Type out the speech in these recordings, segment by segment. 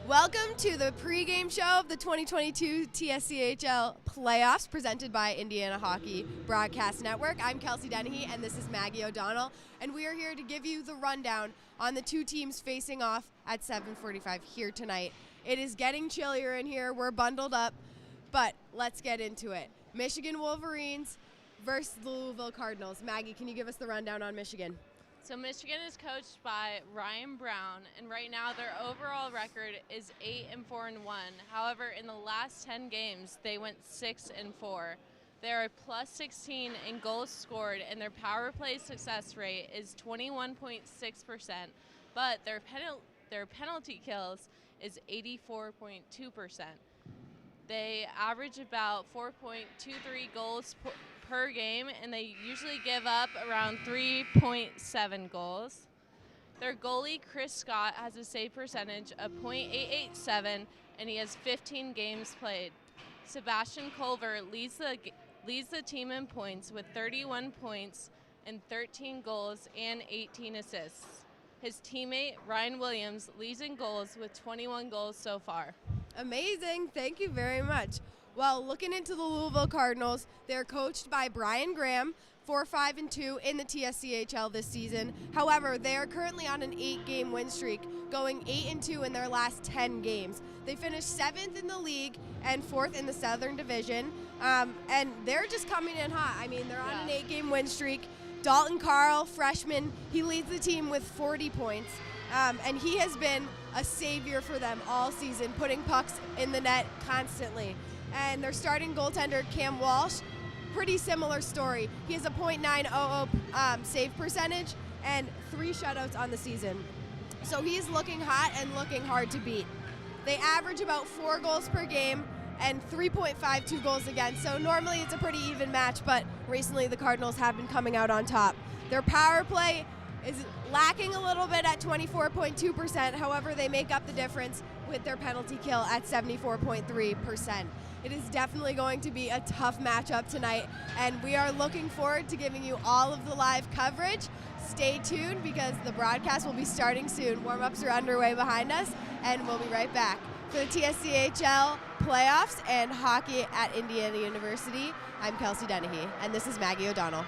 Welcome to the pregame show of the 2022 TSCHL playoffs presented by Indiana Hockey Broadcast Network. I'm Kelsey Dennehy and this is Maggie O'Donnell, and we are here to give you the rundown on the two teams facing off at 7:45 here tonight. It is getting chillier in here. We're bundled up, but let's get into it. Michigan Wolverines versus the Louisville Cardinals. Maggie, can you give us the rundown on Michigan? So Michigan is coached by Ryan Brown, and right now their overall record is 8-4-1. However, in the last 10 games, they went 6-4. They are +16 in goals scored, and their power play success rate is 21.6%. But their penalty kills is 84.2%. They average about 4.23 goals per game, and they usually give up around 3.7 goals. Their goalie, Chris Scott, has a save percentage of .887, and he has 15 games played. Sebastian Culver leads the team in points with 31 points and 13 goals and 18 assists. His teammate, Ryan Williams, leads in goals with 21 goals so far. Amazing. Thank you very much. Well, looking into the Louisville Cardinals, they're coached by Brian Graham, 4-5-2 in the TSCHL this season. However, they are currently on an 8-game win streak, going 8-2 in their last 10 games. They finished 7th in the league and 4th in the Southern Division, and they're just coming in hot. I mean, they're on an 8-game win streak. Dalton Carl, freshman, he leads the team with 40 points, and he has been a savior for them all season, putting pucks in the net constantly. And their starting goaltender, Cam Walsh, pretty similar story. He has a .900 save percentage and 3 shutouts on the season. So he's looking hot and looking hard to beat. They average about 4 goals per game and 3.52 goals against. So normally it's a pretty even match, but recently the Cardinals have been coming out on top. Their power play is lacking a little bit at 24.2%. However, they make up the difference with their penalty kill at 74.3%. It is definitely going to be a tough matchup tonight, and we are looking forward to giving you all of the live coverage. Stay tuned because the broadcast will be starting soon. Warm-ups are underway behind us, and we'll be right back. For the TSCHL playoffs and hockey at Indiana University, I'm Kelsey Dennehy, and this is Maggie O'Donnell.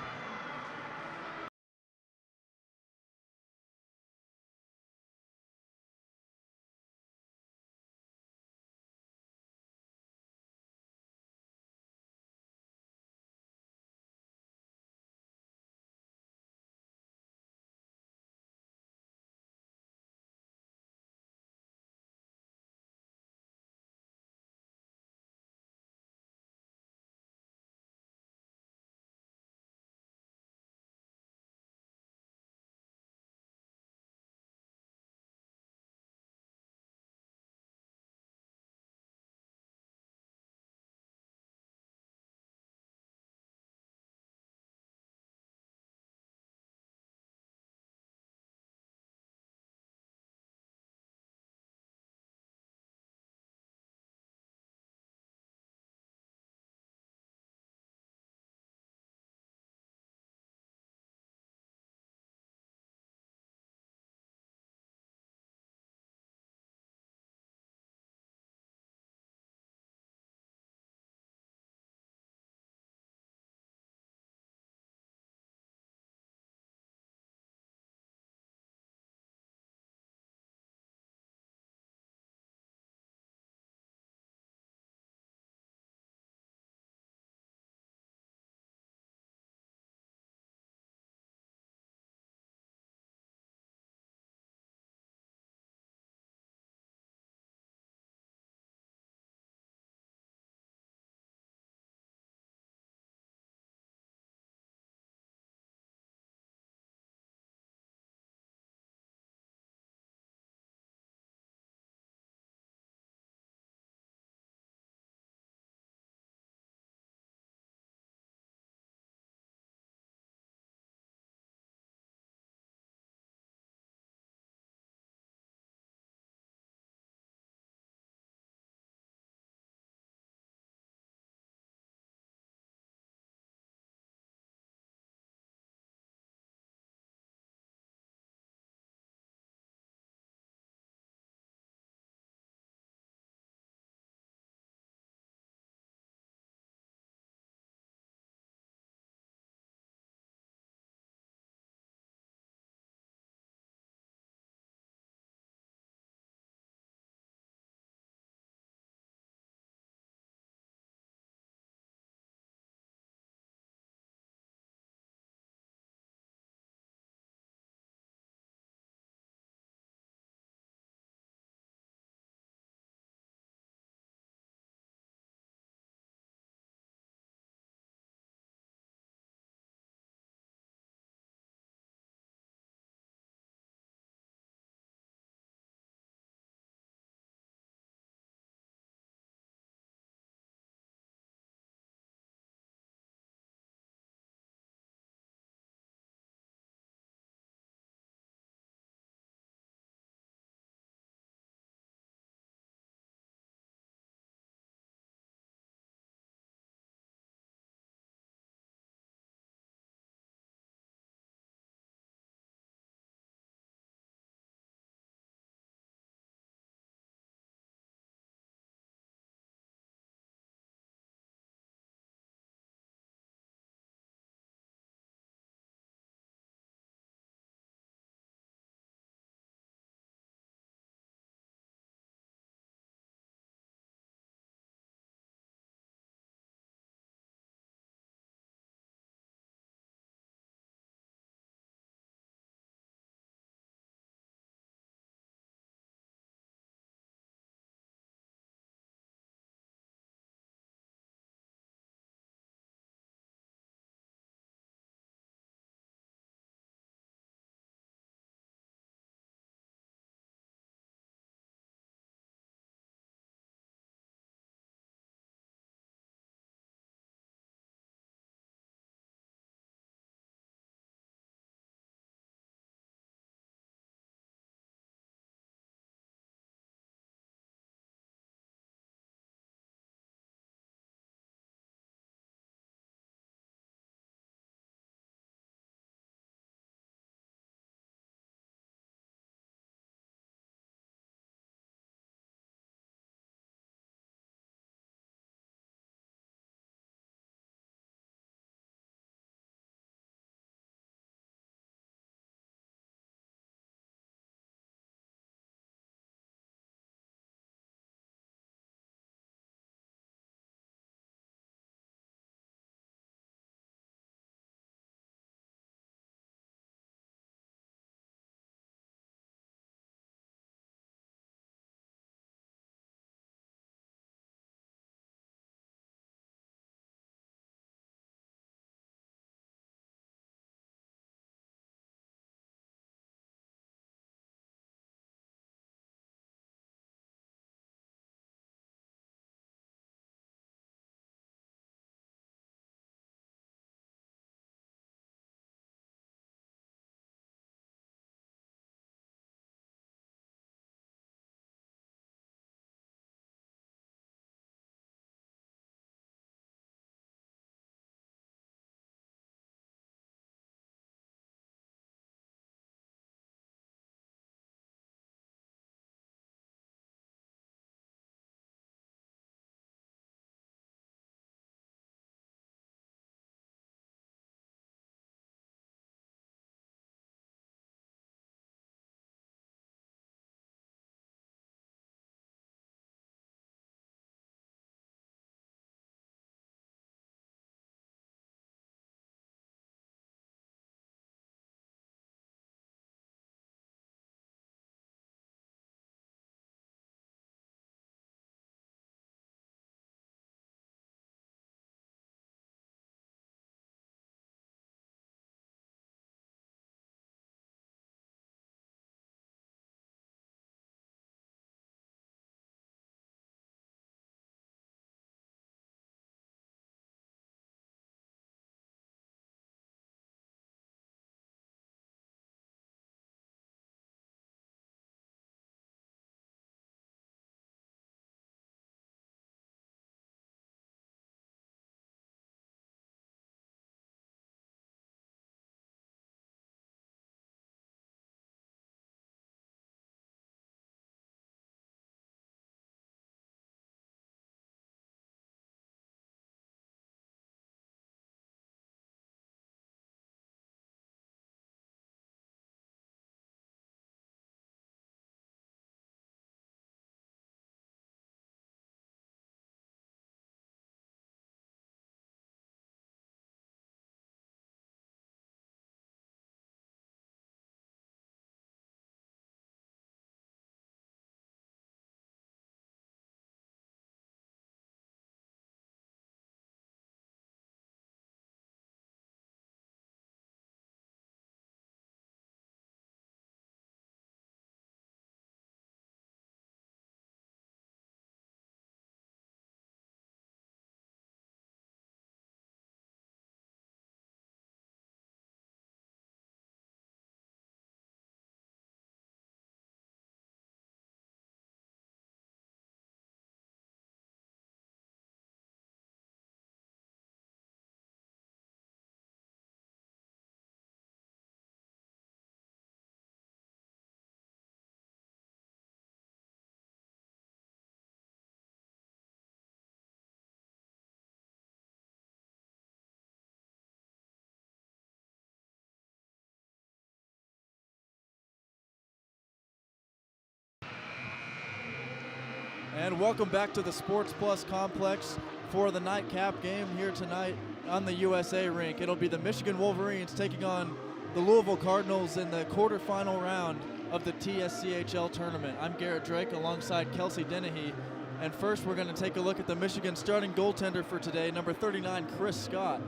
And welcome back to the SportsPlus complex for the nightcap game here tonight on the USA rink. It'll be the Michigan Wolverines taking on the Louisville Cardinals in the quarterfinal round of the TSCHL tournament. I'm Garrett Drake alongside Kelsey Dennehy. And first we're going to take a look at the Michigan starting goaltender for today, number 39, Chris Scott.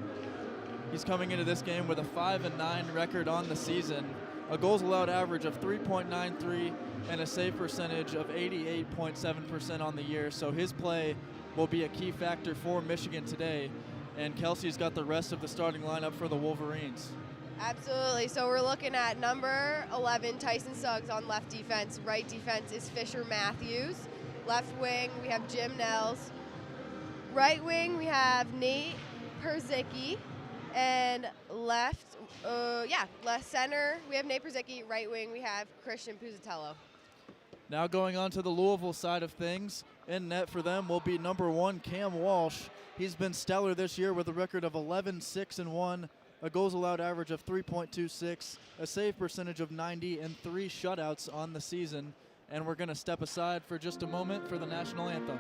He's coming into this game with a 5-9 record on the season, a goals allowed average of 3.93, and a save percentage of 88.7% on the year. So his play will be a key factor for Michigan today. And Kelsey's got the rest of the starting lineup for the Wolverines. Absolutely. So we're looking at number 11, Tyson Suggs on left defense. Right defense is Fisher Matthews. Left wing, we have Jim Nels. Right wing, we have Nate Perzicki. And left center, we have Nate Perzicki. Right wing, we have Christian Puzatello. Now going on to the Louisville side of things, in net for them will be number 1, Cam Walsh. He's been stellar this year with a record of 11-6-1, a goals allowed average of 3.26, a save percentage of 90, and 3 shutouts on the season. And we're going to step aside for just a moment for the national anthem.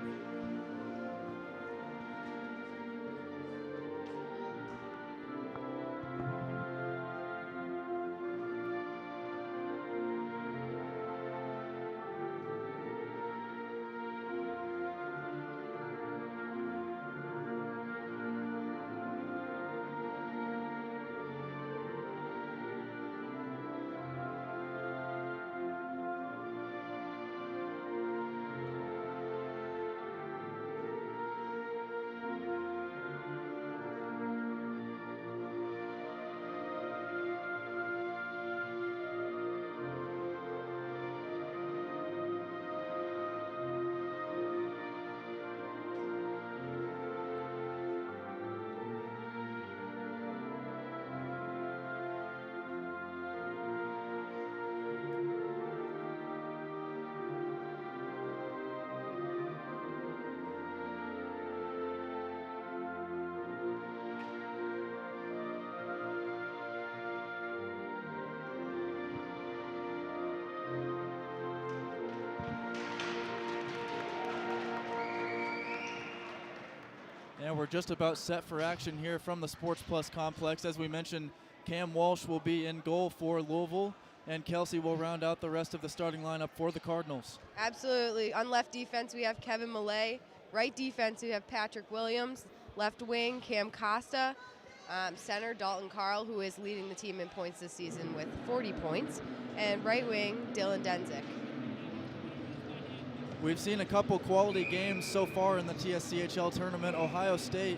And we're just about set for action here from the SportsPlus complex. As we mentioned, Cam Walsh will be in goal for Louisville, and Kelsey will round out the rest of the starting lineup for the Cardinals. Absolutely. On left defense, we have Kevin Millay. Right defense, we have Patrick Williams. Left wing, Cam Costa. Center, Dalton Carl, who is leading the team in points this season with 40 points. And right wing, Dylan Denzik. We've seen a couple quality games so far in the TSCHL tournament. Ohio State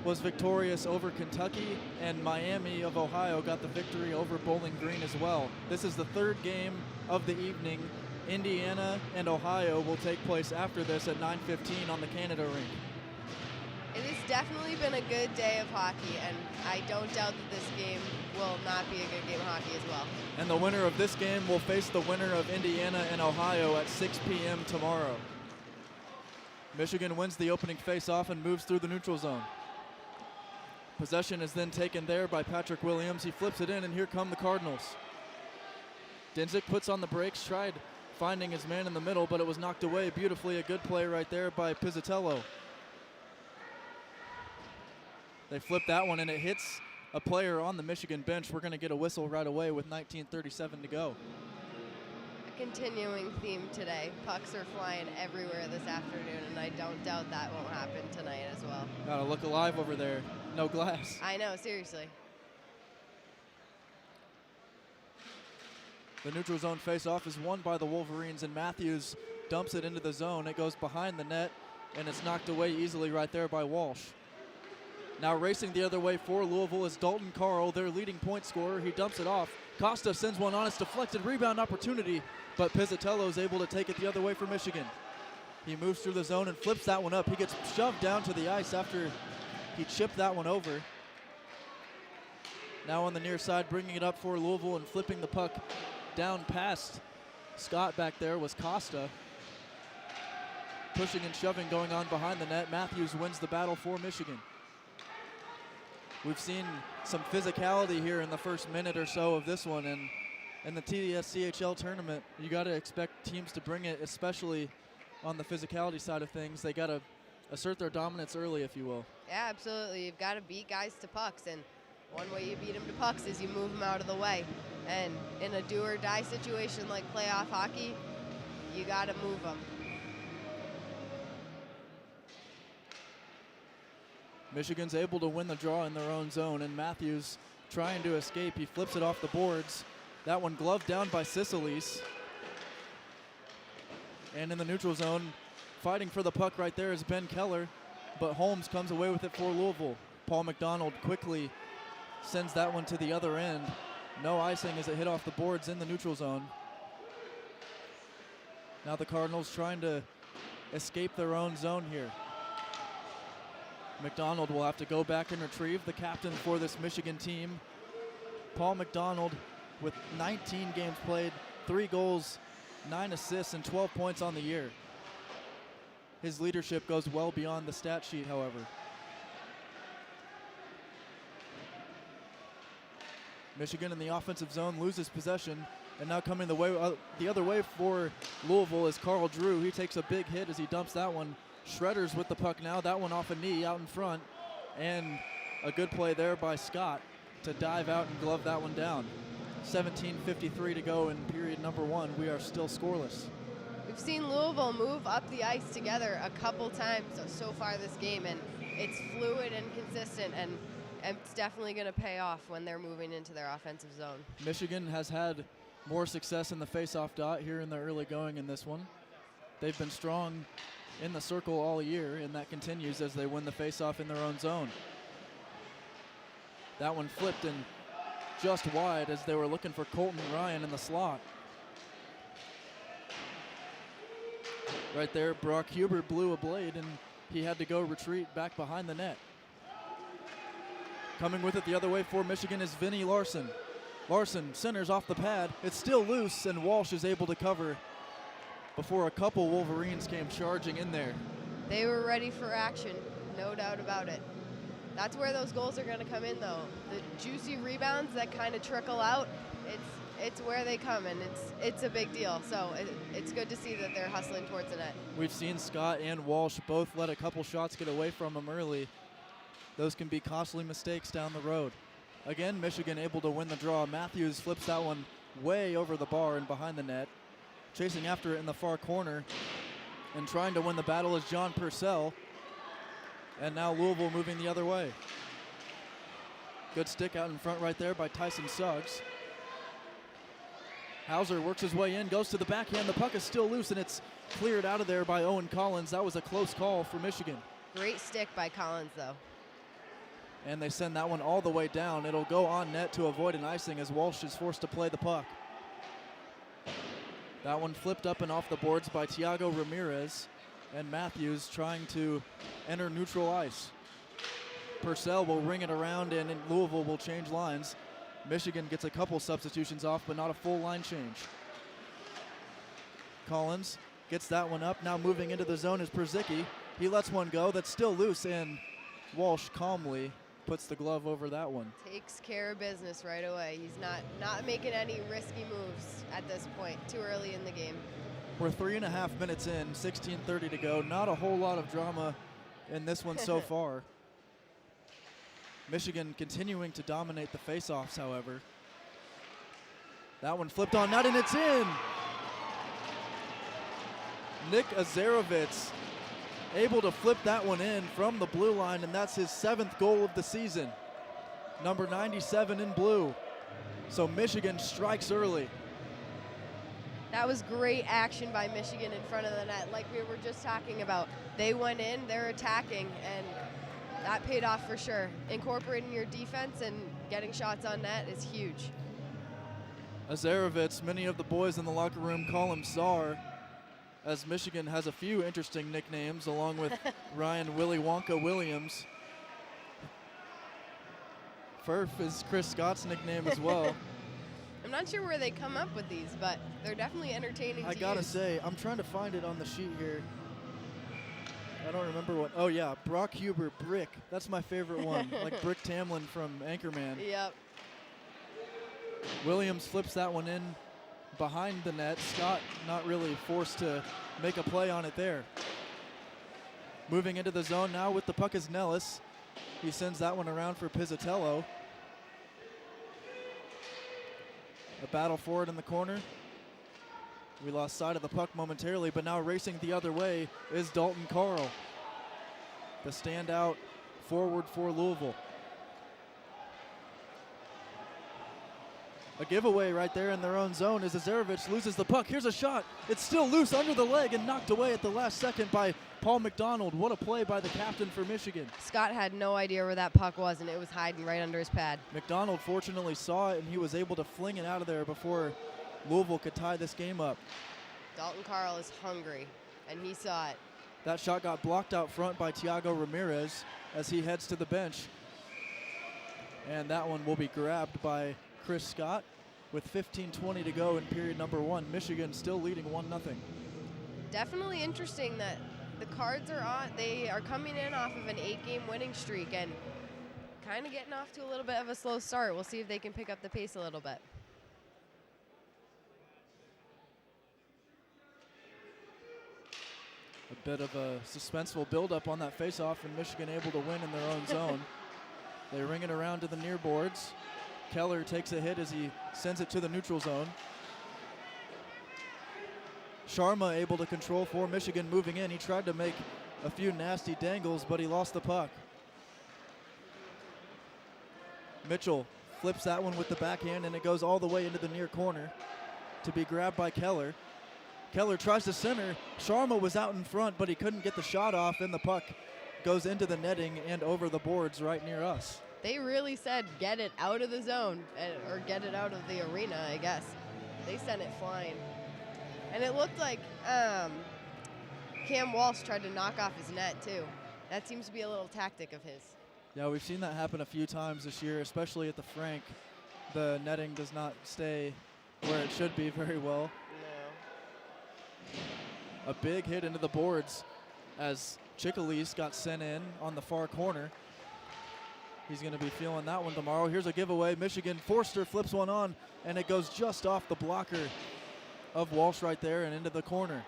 was victorious over Kentucky, and Miami of Ohio got the victory over Bowling Green as well. This is the third game of the evening. Indiana and Ohio will take place after this at 9:15 on the Canada rink. It has definitely been a good day of hockey, and I don't doubt that this game will not be a good game of hockey as well. And the winner of this game will face the winner of Indiana and Ohio at 6 p.m. tomorrow. Michigan wins the opening face-off and moves through the neutral zone. Possession is then taken there by Patrick Williams. He flips it in, and here come the Cardinals. Denzik puts on the brakes, tried finding his man in the middle, but it was knocked away beautifully. A good play right there by Pizzutello. They flip that one, and it hits a player on the Michigan bench. We're going to get a whistle right away with 19:37 to go. A continuing theme today. Pucks are flying everywhere this afternoon, and I don't doubt that won't happen tonight as well. Gotta look alive over there. No glass. I know, seriously. The neutral zone face-off is won by the Wolverines, and Matthews dumps it into the zone. It goes behind the net, and it's knocked away easily right there by Walsh. Now racing the other way for Louisville is Dalton Carl, their leading point scorer. He dumps it off. Costa sends one on. It's deflected. Rebound opportunity, but Pizzutello is able to take it the other way for Michigan. He moves through the zone and flips that one up. He gets shoved down to the ice after he chipped that one over. Now on the near side, bringing it up for Louisville and flipping the puck down past Scott back there was Costa. Pushing and shoving going on behind the net. Matthews wins the battle for Michigan. We've seen some physicality here in the first minute or so of this one, and in the TSCHL tournament, you got to expect teams to bring it, especially on the physicality side of things. They got to assert their dominance early, if you will. Yeah, absolutely. You've got to beat guys to pucks, and one way you beat them to pucks is you move them out of the way. And in a do-or-die situation like playoff hockey, you got to move them. Michigan's able to win the draw in their own zone, and Matthews trying to escape. He flips it off the boards. That one gloved down by Sicilis. And in the neutral zone, fighting for the puck right there is Ben Keller, but Holmes comes away with it for Louisville. Paul McDonald quickly sends that one to the other end. No icing as it hit off the boards in the neutral zone. Now the Cardinals trying to escape their own zone here. McDonald will have to go back and retrieve, the captain for this Michigan team. Paul McDonald with 19 games played, 3 goals, 9 assists, and 12 points on the year. His leadership goes well beyond the stat sheet, however. Michigan in the offensive zone loses possession, and now coming the other way for Louisville is Carl Drew. He takes a big hit as he dumps that one. Shredders with the puck now, that one off a knee out in front, and a good play there by Scott to dive out and glove that one down. 17:53 to go in period number 1. We are still scoreless. We've seen Louisville move up the ice together a couple times so far this game, and it's fluid and consistent, and it's definitely going to pay off when they're moving into their offensive zone. Michigan has had more success in the face-off dot here in the early going in this one. They've been strong in the circle all year, and that continues as they win the face-off in their own zone. That one flipped and just wide as they were looking for Colton Ryan in the slot. Right there, Brock Huber blew a blade, and he had to go retreat back behind the net. Coming with it the other way for Michigan is Vinny Larson. Larson centers off the pad. It's still loose, and Walsh is able to cover before a couple Wolverines came charging in there. They were ready for action, no doubt about it. That's where those goals are going to come in, though. The juicy rebounds that kind of trickle out, it's where they come, and it's a big deal. So it's good to see that they're hustling towards the net. We've seen Scott and Walsh both let a couple shots get away from them early. Those can be costly mistakes down the road. Again, Michigan able to win the draw. Matthews flips that one way over the bar and behind the net. Chasing after it in the far corner and trying to win the battle is John Purcell. And now Louisville moving the other way. Good stick out in front right there by Tyson Suggs. Hauser works his way in, goes to the backhand. The puck is still loose, and it's cleared out of there by Owen Collins. That was a close call for Michigan. Great stick by Collins, though. And they send that one all the way down. It'll go on net to avoid an icing as Walsh is forced to play the puck. That one flipped up and off the boards by Thiago Ramirez, and Matthews trying to enter neutral ice. Purcell will ring it around, and Louisville will change lines. Michigan gets a couple substitutions off, but not a full line change. Collins gets that one up. Now moving into the zone is Przicki. He lets one go that's still loose, and Walsh calmly puts the glove over that one. Takes care of business right away. He's not making any risky moves at this point, too early in the game. We're 3.5 minutes in, 16:30 to go. Not a whole lot of drama in this one so far. Michigan continuing to dominate the faceoffs, however. That one flipped on net, and it's in! Nick Azarovitz able to flip that one in from the blue line, and that's his 7th goal of the season. Number 97 in blue. So Michigan strikes early. That was great action by Michigan in front of the net, like we were just talking about. They went in, they're attacking, and that paid off for sure. Incorporating your defense and getting shots on net is huge. Azarovitz, many of the boys in the locker room call him Czar, as Michigan has a few interesting nicknames, along with Ryan Willy Wonka Williams. Furf is Chris Scott's nickname as well. I'm not sure where they come up with these, but they're definitely entertaining to I gotta use. say, I'm trying to find it on the sheet here. I don't remember what. Oh yeah, Brock Huber, Brick. That's my favorite one, like Brick Tamlin from Anchorman. Yep. Williams flips that one in. behind the net. Scott not really forced to make a play on it there. Moving into the zone now with the puck is Nellis. He sends that one around for Pizzatello. A battle for it in the corner. We lost sight of the puck momentarily, but now racing the other way is Dalton Carl, the standout forward for Louisville. A giveaway right there in their own zone as Azarovich loses the puck. Here's a shot. It's still loose under the leg and knocked away at the last second by Paul McDonald. What a play by the captain for Michigan. Scott had no idea where that puck was, and it was hiding right under his pad. McDonald fortunately saw it, and he was able to fling it out of there before Louisville could tie this game up. Dalton Carl is hungry, and he saw it. That shot got blocked out front by Thiago Ramirez as he heads to the bench. And that one will be grabbed by Chris Scott with 15:20 to go in period number 1. Michigan still leading 1-0. Definitely interesting that the Cards are on. They are coming in off of an 8-game winning streak and kind of getting off to a little bit of a slow start. We'll see if they can pick up the pace a little bit. A bit of a suspenseful buildup on that faceoff, and Michigan able to win in their own zone. They ring it around to the near boards. Keller takes a hit as he sends it to the neutral zone. Sharma able to control for Michigan moving in. He tried to make a few nasty dangles, but he lost the puck. Mitchell flips that one with the backhand, and it goes all the way into the near corner to be grabbed by Keller. Keller tries to center. Sharma was out in front, but he couldn't get the shot off, and the puck goes into the netting and over the boards right near us. They really said get it out of the zone, or get it out of the arena, I guess. They sent it flying. And it looked like Cam Walsh tried to knock off his net, too. That seems to be a little tactic of his. Yeah, we've seen that happen a few times this year, especially at the Frank. The netting does not stay where it should be very well. No. A big hit into the boards as Chickalese got sent in on the far corner. He's going to be feeling that one tomorrow. Here's a giveaway. Michigan Forster flips one on, and it goes just off the blocker of Walsh right there and into the corner.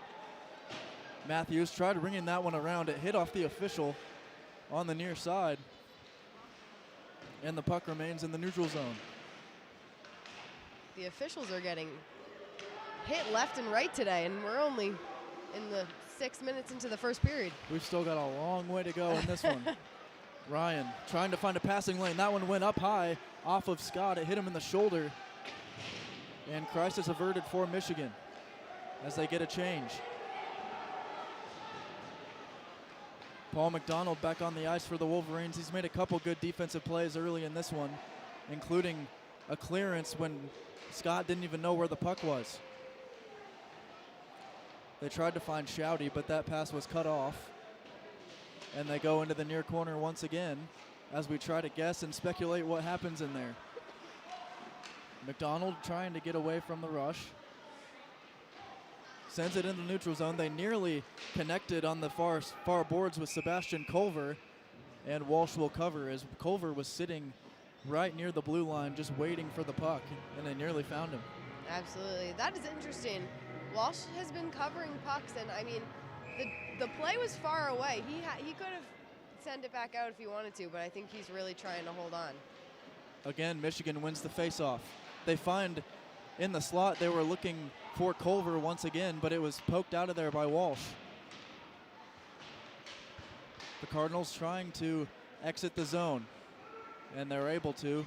Matthews tried ringing that one around. It hit off the official on the near side, and the puck remains in the neutral zone. The officials are getting hit left and right today, and we're only in the 6 minutes into the first period. We've still got a long way to go in this one. Ryan trying to find a passing lane. That one went up high off of Scott. It hit him in the shoulder. And crisis averted for Michigan as they get a change. Paul McDonald back on the ice for the Wolverines. He's made a couple good defensive plays early in this one, including a clearance when Scott didn't even know where the puck was. They tried to find Shouty, but that pass was cut off. And they go into the near corner once again as we try to guess and speculate what happens in there. McDonald trying to get away from the rush. Sends it in the neutral zone. They nearly connected on the far boards with Sebastian Culver, and Walsh will cover as Culver was sitting right near the blue line just waiting for the puck, and they nearly found him. Absolutely. That is interesting. Walsh has been covering pucks, and I mean, the play was far away. He could have sent it back out if he wanted to, but I think he's really trying to hold on. Again, Michigan wins the faceoff. They find in the slot, they were looking for Culver once again, but it was poked out of there by Walsh. The Cardinals trying to exit the zone, and they're able to,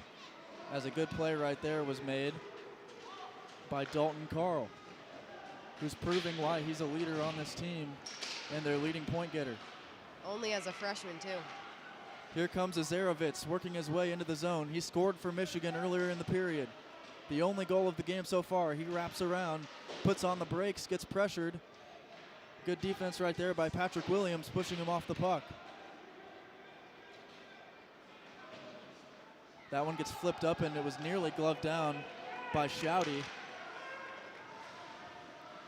as a good play right there was made by Dalton Carl, who's proving why he's a leader on this team and their leading point getter. Only as a freshman, too. Here comes Azarovich working his way into the zone. He scored for Michigan earlier in the period. The only goal of the game so far. He wraps around, puts on the brakes, gets pressured. Good defense right there by Patrick Williams, pushing him off the puck. That one gets flipped up, and it was nearly gloved down by Shouty.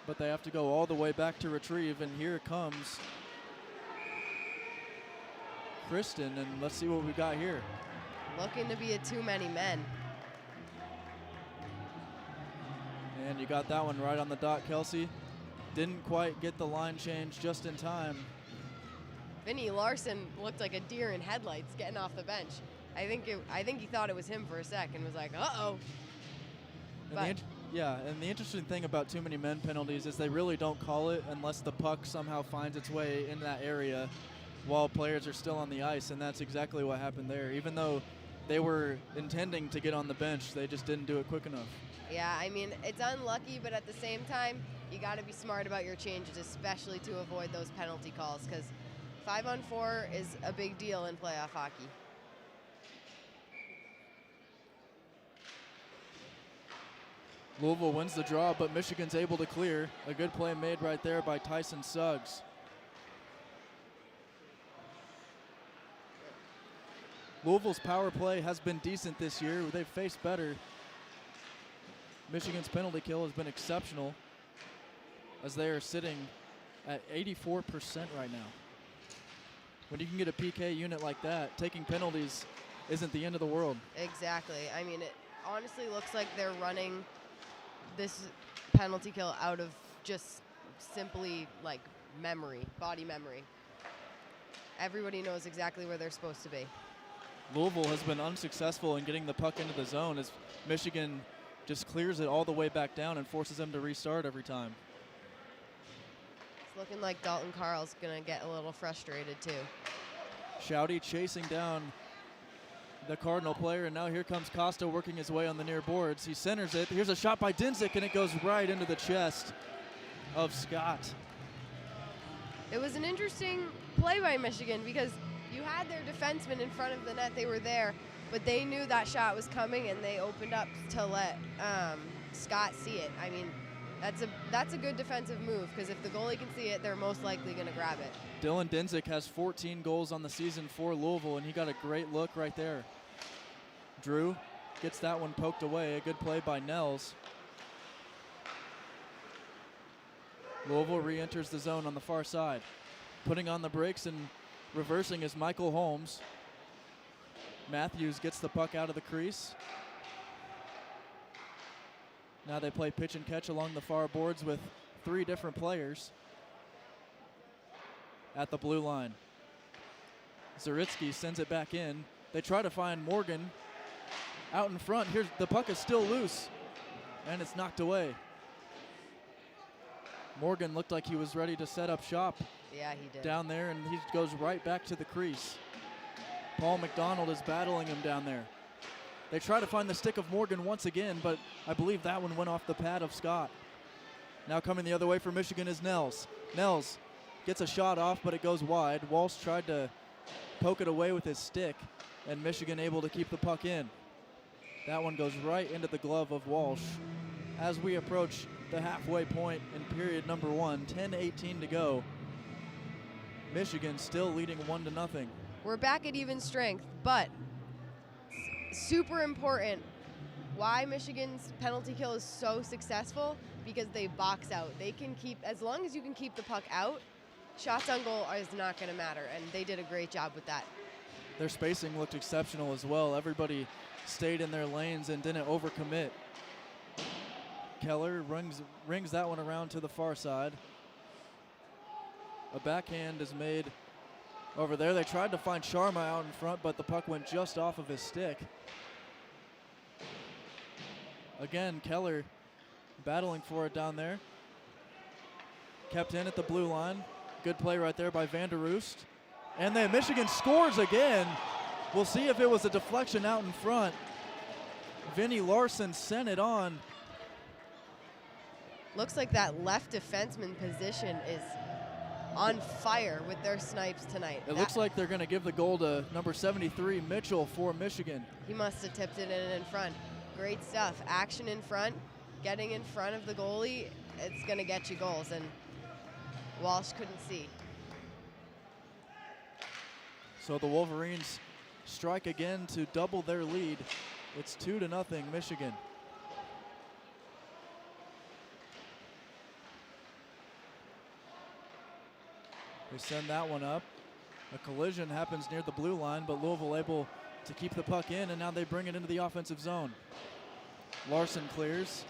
But they have to go all the way back to retrieve, and here comes Kristen, and let's see what we got here. Looking to be a too many men. And you got that one right on the dot, Kelsey. Didn't quite get the line change just in time. Vinny Larson looked like a deer in headlights getting off the bench. I think he thought it was him for a second. Was like, uh-oh. And the interesting thing about too many men penalties is they really don't call it unless the puck somehow finds its way in that area while players are still on the ice, and that's exactly what happened there. Even though they were intending to get on the bench, they just didn't do it quick enough. Yeah, I mean, it's unlucky, but at the same time, you got to be smart about your changes, especially to avoid those penalty calls, because 5-on-4 is a big deal in playoff hockey. Louisville wins the draw, but Michigan's able to clear. A good play made right there by Tyson Suggs. Louisville's power play has been decent this year. They've faced better. Michigan's penalty kill has been exceptional as they are sitting at 84% right now. When you can get a PK unit like that, taking penalties isn't the end of the world. Exactly. I mean, it honestly looks like they're running this penalty kill out of just simply like memory, body memory. Everybody knows exactly where they're supposed to be. Louisville has been unsuccessful in getting the puck into the zone as Michigan just clears it all the way back down and forces them to restart every time. It's looking like Dalton Carl's going to get a little frustrated too. Shouty chasing down the Cardinal player, and now here comes Costa working his way on the near boards. He centers it. Here's a shot by Dinzik, and it goes right into the chest of Scott. It was an interesting play by Michigan because you had their defenseman in front of the net. They were there, but they knew that shot was coming, and they opened up to let Scott see it. I mean, that's a good defensive move because if the goalie can see it, they're most likely going to grab it. Dylan Dinzik has 14 goals on the season for Louisville, and he got a great look right there. Drew gets that one poked away. A good play by Nels. Louisville re-enters the zone on the far side. Putting on the brakes and reversing is Michael Holmes. Matthews gets the puck out of the crease. Now they play pitch and catch along the far boards with 3 different players at the blue line. Zaritsky sends it back in. They try to find Morgan out in front. Here's the puck is still loose, and it's knocked away. Morgan looked like he was ready to set up shop. Yeah, he did. Down there, and he goes right back to the crease. Paul McDonald is battling him down there. They try to find the stick of Morgan once again, but I believe that one went off the pad of Scott. Now coming the other way for Michigan is Nels. Nels gets a shot off, but it goes wide. Walsh tried to poke it away with his stick, and Michigan able to keep the puck in. That one goes right into the glove of Walsh. As we approach the halfway point in period number 1, 10:18 to go. Michigan still leading 1-0. We're back at even strength, but super important why Michigan's penalty kill is so successful, because they box out. They can keep, as long as you can keep the puck out, shots on goal is not going to matter, and they did a great job with that. Their spacing looked exceptional as well. Everybody stayed in their lanes and didn't overcommit. Keller rings that one around to the far side. A backhand is made over there. They tried to find Sharma out in front, but the puck went just off of his stick. Again, Keller battling for it down there. Kept in at the blue line. Good play right there by Van der Roost. And then Michigan scores again. We'll see if it was a deflection out in front. Vinny Larson sent it on. Looks like that left defenseman position is on fire with their snipes tonight. It looks like they're going to give the goal to number 73, Mitchell, for Michigan. He must have tipped it in front. Great stuff. Action in front, getting in front of the goalie, it's going to get you goals, and Walsh couldn't see. So the Wolverines strike again to double their lead. It's 2-0 Michigan. They send that one up. A collision happens near the blue line, but Louisville able to keep the puck in, and now they bring it into the offensive zone. Larson clears.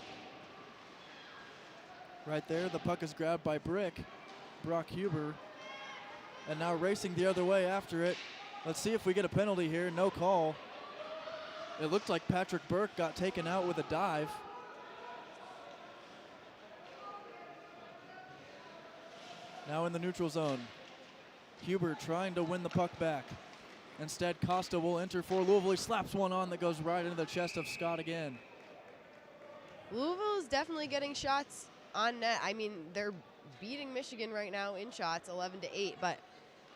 Right there, the puck is grabbed by Brock Huber. And now racing the other way after it. Let's see if we get a penalty here. No call. It looked like Patrick Burke got taken out with a dive. Now in the neutral zone. Huber trying to win the puck back. Instead, Costa will enter for Louisville. He slaps one on that goes right into the chest of Scott again. Louisville is definitely getting shots on net. I mean, they're beating Michigan right now in shots, 11-8, but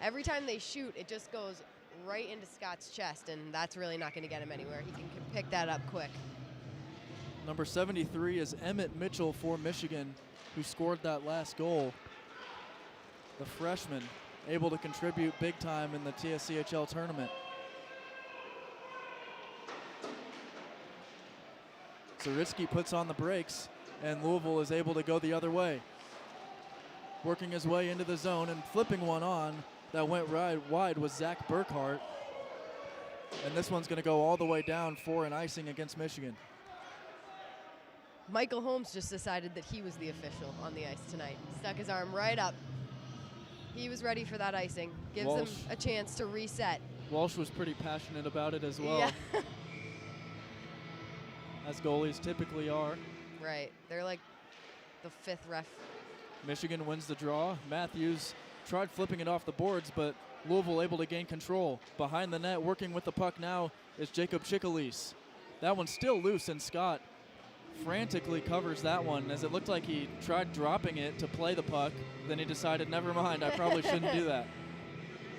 every time they shoot, it just goes right into Scott's chest, and that's really not going to get him anywhere. He can pick that up quick. Number 73 is Emmett Mitchell for Michigan, who scored that last goal. The freshman, able to contribute big time in the TSCHL tournament. Zaritsky puts on the brakes, and Louisville is able to go the other way. Working his way into the zone and flipping one on that went right wide was Zach Burkhart. And this one's going to go all the way down for an icing against Michigan. Michael Holmes just decided that he was the official on the ice tonight. Stuck his arm right up. He was ready for that icing. Gives him a chance to reset. Walsh was pretty passionate about it as well. Yeah. As goalies typically are. Right. They're like the fifth ref. Michigan wins the draw. Matthews tried flipping it off the boards, but Louisville able to gain control. Behind the net, working with the puck now is Jacob Chicalise. That one's still loose, and Scott frantically covers that one as it looked like he tried dropping it to play the puck. Then he decided, never mind, I probably shouldn't do that.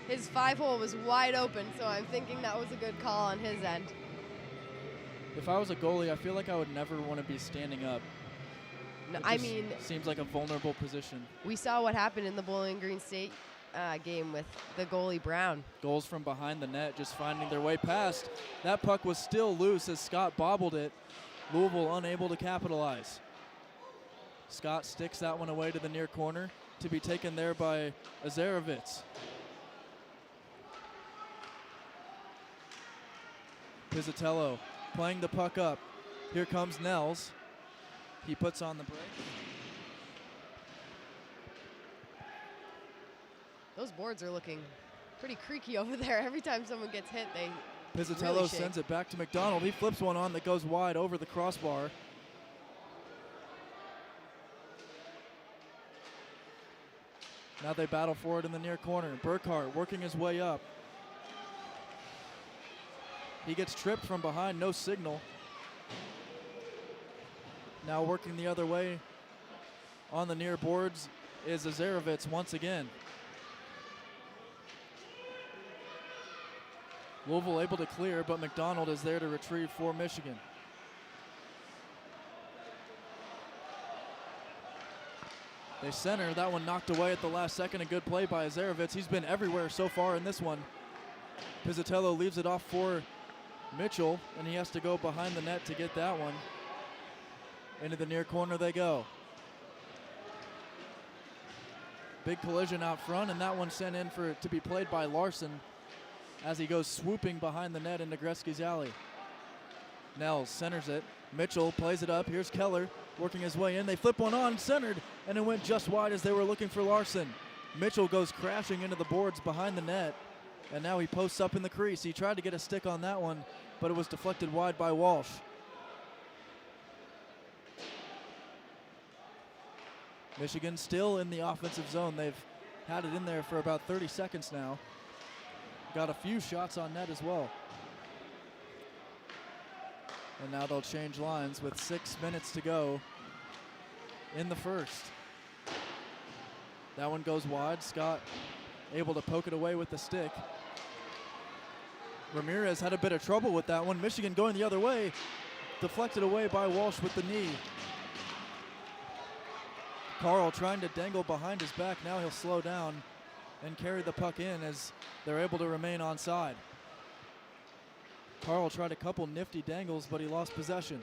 His 5-hole was wide open, so I'm thinking that was a good call on his end. If I was a goalie, I feel like I would never want to be standing up. No, It I just mean, seems like a vulnerable position. we saw what happened in the Bowling Green State game with the goalie Brown. Goals from behind the net just finding their way past. That puck was still loose as Scott bobbled it. Louisville unable to capitalize. Scott sticks that one away to the near corner to be taken there by Azarovitz. Pizzatello playing the puck up. Here comes Nels. He puts on the brake. Those boards are looking pretty creaky over there. Every time someone gets hit, they Pizzatello really shake. sends it back to McDonald. He flips one on that goes wide over the crossbar. Now they battle for it in the near corner. Burkhart working his way up. He gets tripped from behind, no signal. Now working the other way on the near boards is Azarovitz once again. Louisville able to clear, but McDonald is there to retrieve for Michigan. They center, that one knocked away at the last second. A good play by Azarovitz. He's been everywhere so far in this one. Pizzatello leaves it off for Mitchell, and he has to go behind the net to get that one. Into the near corner they go. Big collision out front, and that one sent in for to be played by Larson as he goes swooping behind the net into Gretzky's alley. Nels centers it. Mitchell plays it up. Here's Keller working his way in. They flip one on, centered, and it went just wide as they were looking for Larson. Mitchell goes crashing into the boards behind the net, and now he posts up in the crease. He tried to get a stick on that one, but it was deflected wide by Walsh. Michigan still in the offensive zone. They've had it in there for about 30 seconds now. Got a few shots on net as well. And now they'll change lines with 6 minutes to go in the first. That one goes wide. Scott able to poke it away with the stick. Ramirez had a bit of trouble with that one. Michigan going the other way. Deflected away by Walsh with the knee. Carl trying to dangle behind his back. Now he'll slow down and carry the puck in as they're able to remain onside. Carl tried a couple nifty dangles, but he lost possession.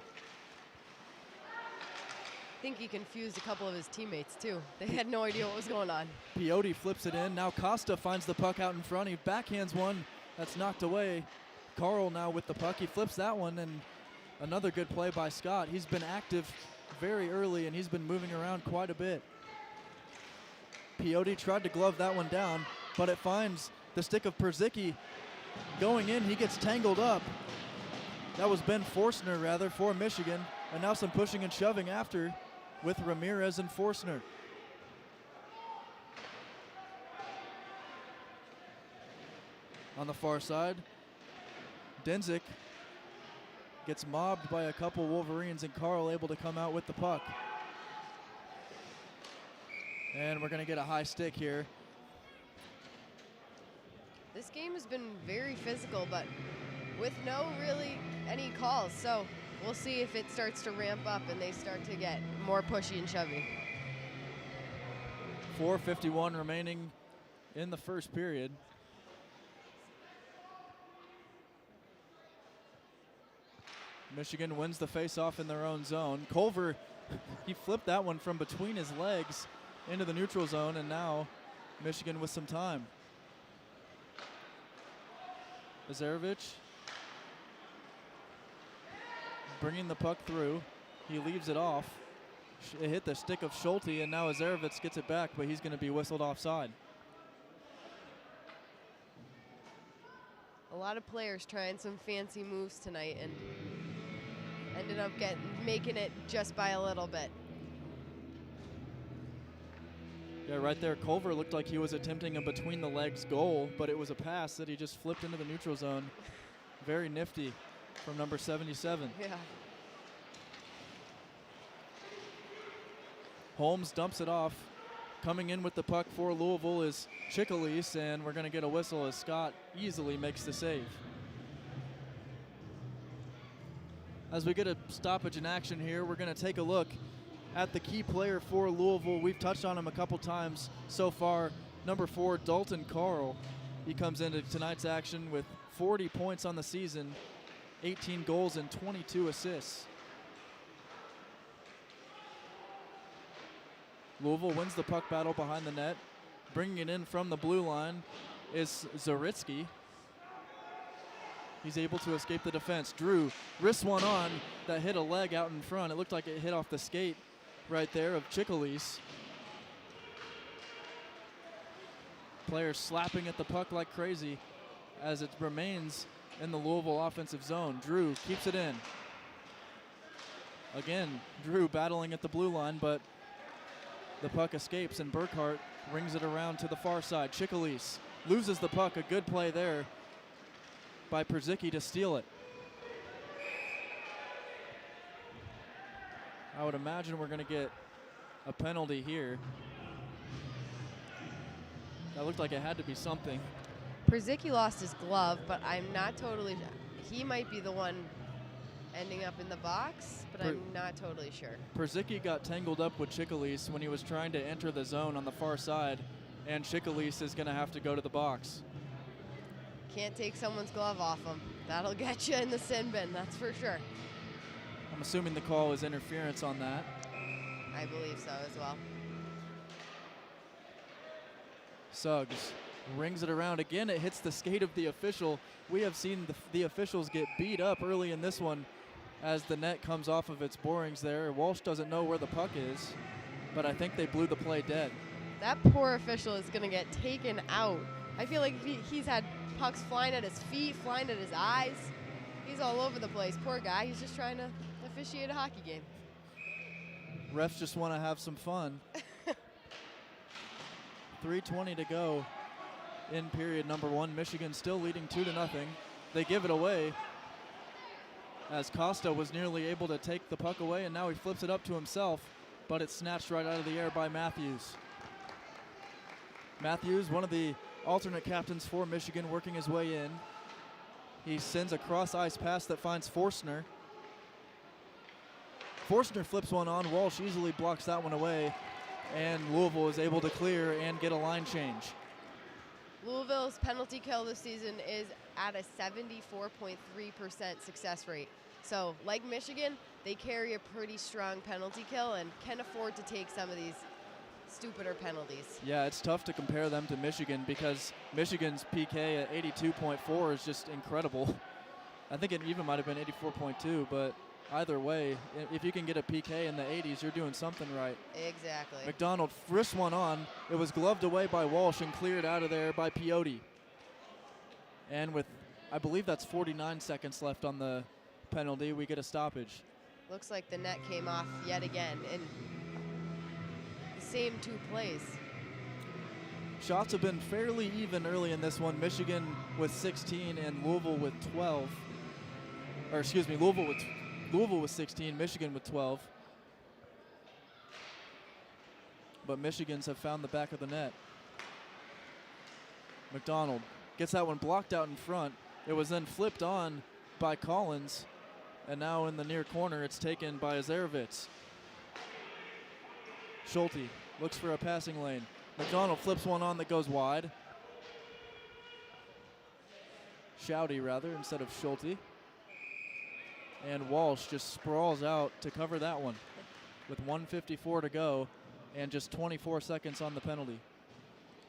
I think he confused a couple of his teammates too. They had no idea what was going on. Piotti flips it in. Now Costa finds the puck out in front. He backhands one that's knocked away. Carl now with the puck. He flips that one, and another good play by Scott. He's been active very early, and he's been moving around quite a bit. Peyote tried to glove that one down, but it finds the stick of Perzicki going in. He gets tangled up. That was Ben Forstner, rather, for Michigan. And now some pushing and shoving after with Ramirez and Forstner. On the far side, Denzik gets mobbed by a couple Wolverines, and Carl able to come out with the puck. And we're going to get a high stick here. This game has been very physical, but with no really any calls. So we'll see if it starts to ramp up and they start to get more pushy and shovey. 4:51 remaining in the first period. Michigan wins the face-off in their own zone. Culver, he flipped that one from between his legs into the neutral zone, and now Michigan with some time. Azarevich bringing the puck through. He leaves it off. It hit the stick of Schulte, and now Azarevich gets it back, but he's going to be whistled offside. A lot of players trying some fancy moves tonight and ended up making it just by a little bit. Yeah, right there, Culver looked like he was attempting a between-the-legs goal, but it was a pass that he just flipped into the neutral zone. Very nifty from number 77. Yeah. Holmes dumps it off. Coming in with the puck for Louisville is Chickalise, and we're going to get a whistle as Scott easily makes the save. As we get a stoppage in action here, we're going to take a look at the key player for Louisville. We've touched on him a couple times so far. Number 4, Dalton Carl. He comes into tonight's action with 40 points on the season, 18 goals and 22 assists. Louisville wins the puck battle behind the net. Bringing it in from the blue line is Zaritsky. He's able to escape the defense. Drew wrists one on that hit a leg out in front. It looked like it hit off the skate right there of Chickalise. Players slapping at the puck like crazy as it remains in the Louisville offensive zone. Drew keeps it in. Again, Drew battling at the blue line, but the puck escapes, and Burkhart rings it around to the far side. Chickalise loses the puck. A good play there by Perzicki to steal it. I would imagine we're going to get a penalty here. That looked like it had to be something. Perzicki lost his glove, but I'm not totally. He might be the one ending up in the box, but I'm not totally sure. Perzicki got tangled up with Chickalise when he was trying to enter the zone on the far side, and Chickalise is going to have to go to the box. Can't take someone's glove off him. That'll get you in the sin bin, that's for sure. I'm assuming the call is interference on that. I believe so as well. Suggs rings it around again. It hits the skate of the official. We have seen the officials get beat up early in this one as the net comes off of its borings there. Walsh doesn't know where the puck is, but I think they blew the play dead. That poor official is going to get taken out. I feel like he's had pucks flying at his feet, flying at his eyes. He's all over the place. Poor guy. He's just trying to officiate a hockey game. Refs just want to have some fun. 3:20 to go in period number 1. Michigan still leading 2-0. They give it away as Costa was nearly able to take the puck away, and now he flips it up to himself, but it's snatched right out of the air by Matthews. Matthews, one of the alternate captains for Michigan, working his way in. He sends a cross-ice pass that finds Forstner. Forstner flips one on. Walsh easily blocks that one away, and Louisville is able to clear and get a line change. Louisville's penalty kill this season is at a 74.3% success rate. So, like Michigan, they carry a pretty strong penalty kill and can afford to take some of these stupider penalties. Yeah, it's tough to compare them to Michigan because Michigan's PK at 82.4 is just incredible. I think it even might have been 84.2, but either way. If you can get a PK in the 80s, you're doing something right. Exactly. McDonald wrist one on. It was gloved away by Walsh and cleared out of there by Piotti. And with, I believe that's 49 seconds left on the penalty, we get a stoppage. Looks like the net came off yet again in the same 2 plays. Shots have been fairly even early in this one. Michigan with 16 and Louisville with 12. Or excuse me, Louisville with 16, Michigan with 12. But Michigan's have found the back of the net. McDonald gets that one blocked out in front. It was then flipped on by Collins. And now in the near corner, it's taken by Azarovitz. Schulte looks for a passing lane. McDonald flips one on that goes wide. Shouty, rather, instead of Schulte. And Walsh just sprawls out to cover that one with 1:54 to go and just 24 seconds on the penalty.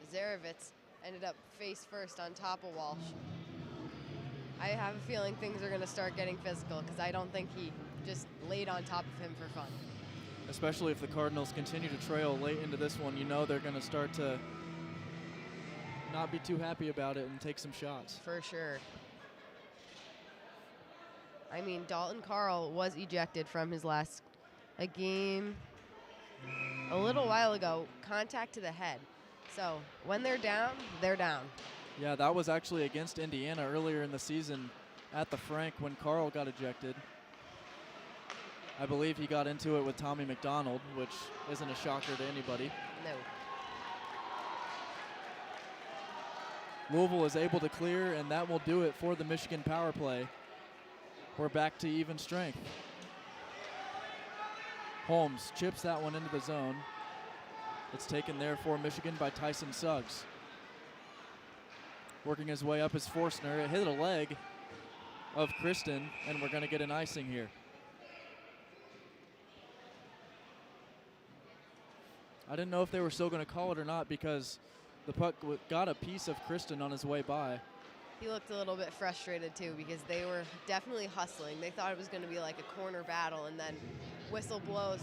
Azarovitz ended up face first on top of Walsh. I have a feeling things are going to start getting physical because I don't think he just laid on top of him for fun. Especially if the Cardinals continue to trail late into this one, you know they're going to start to not be too happy about it and take some shots. For sure. I mean, Dalton Carl was ejected from his last game a little while ago, contact to the head. So when they're down, they're down. Yeah, that was actually against Indiana earlier in the season at the Frank when Carl got ejected. I believe he got into it with Tommy McDonald, which isn't a shocker to anybody. No. Louisville is able to clear, and that will do it for the Michigan power play. We're back to even strength. Holmes chips that one into the zone. It's taken there for Michigan by Tyson Suggs. Working his way up is Forstner. It hit a leg of Kristen, and we're going to get an icing here. I didn't know if they were still going to call it or not because the puck got a piece of Kristen on his way by. He looked a little bit frustrated too because they were definitely hustling. They thought it was going to be like a corner battle, and then whistle blows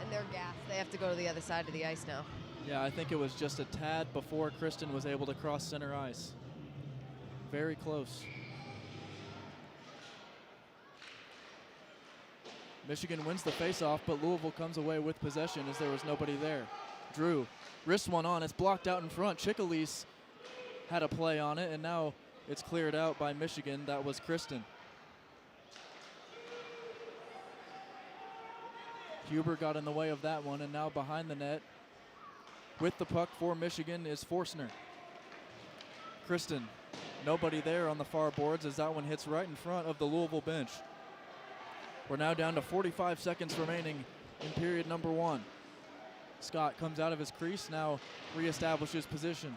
and they're gassed. They have to go to the other side of the ice now. Yeah, I think it was just a tad before Kristen was able to cross center ice. Very close. Michigan wins the faceoff, but Louisville comes away with possession as there was nobody there. Drew, wrist one on, it's blocked out in front. Chickalise had a play on it, and now it's cleared out by Michigan. That was Kristen. Huber got in the way of that one, and now behind the net with the puck for Michigan is Forstner. Kristen, nobody there on the far boards as that one hits right in front of the Louisville bench. We're now down to 45 seconds remaining in period number 1. Scott comes out of his crease, now reestablishes position.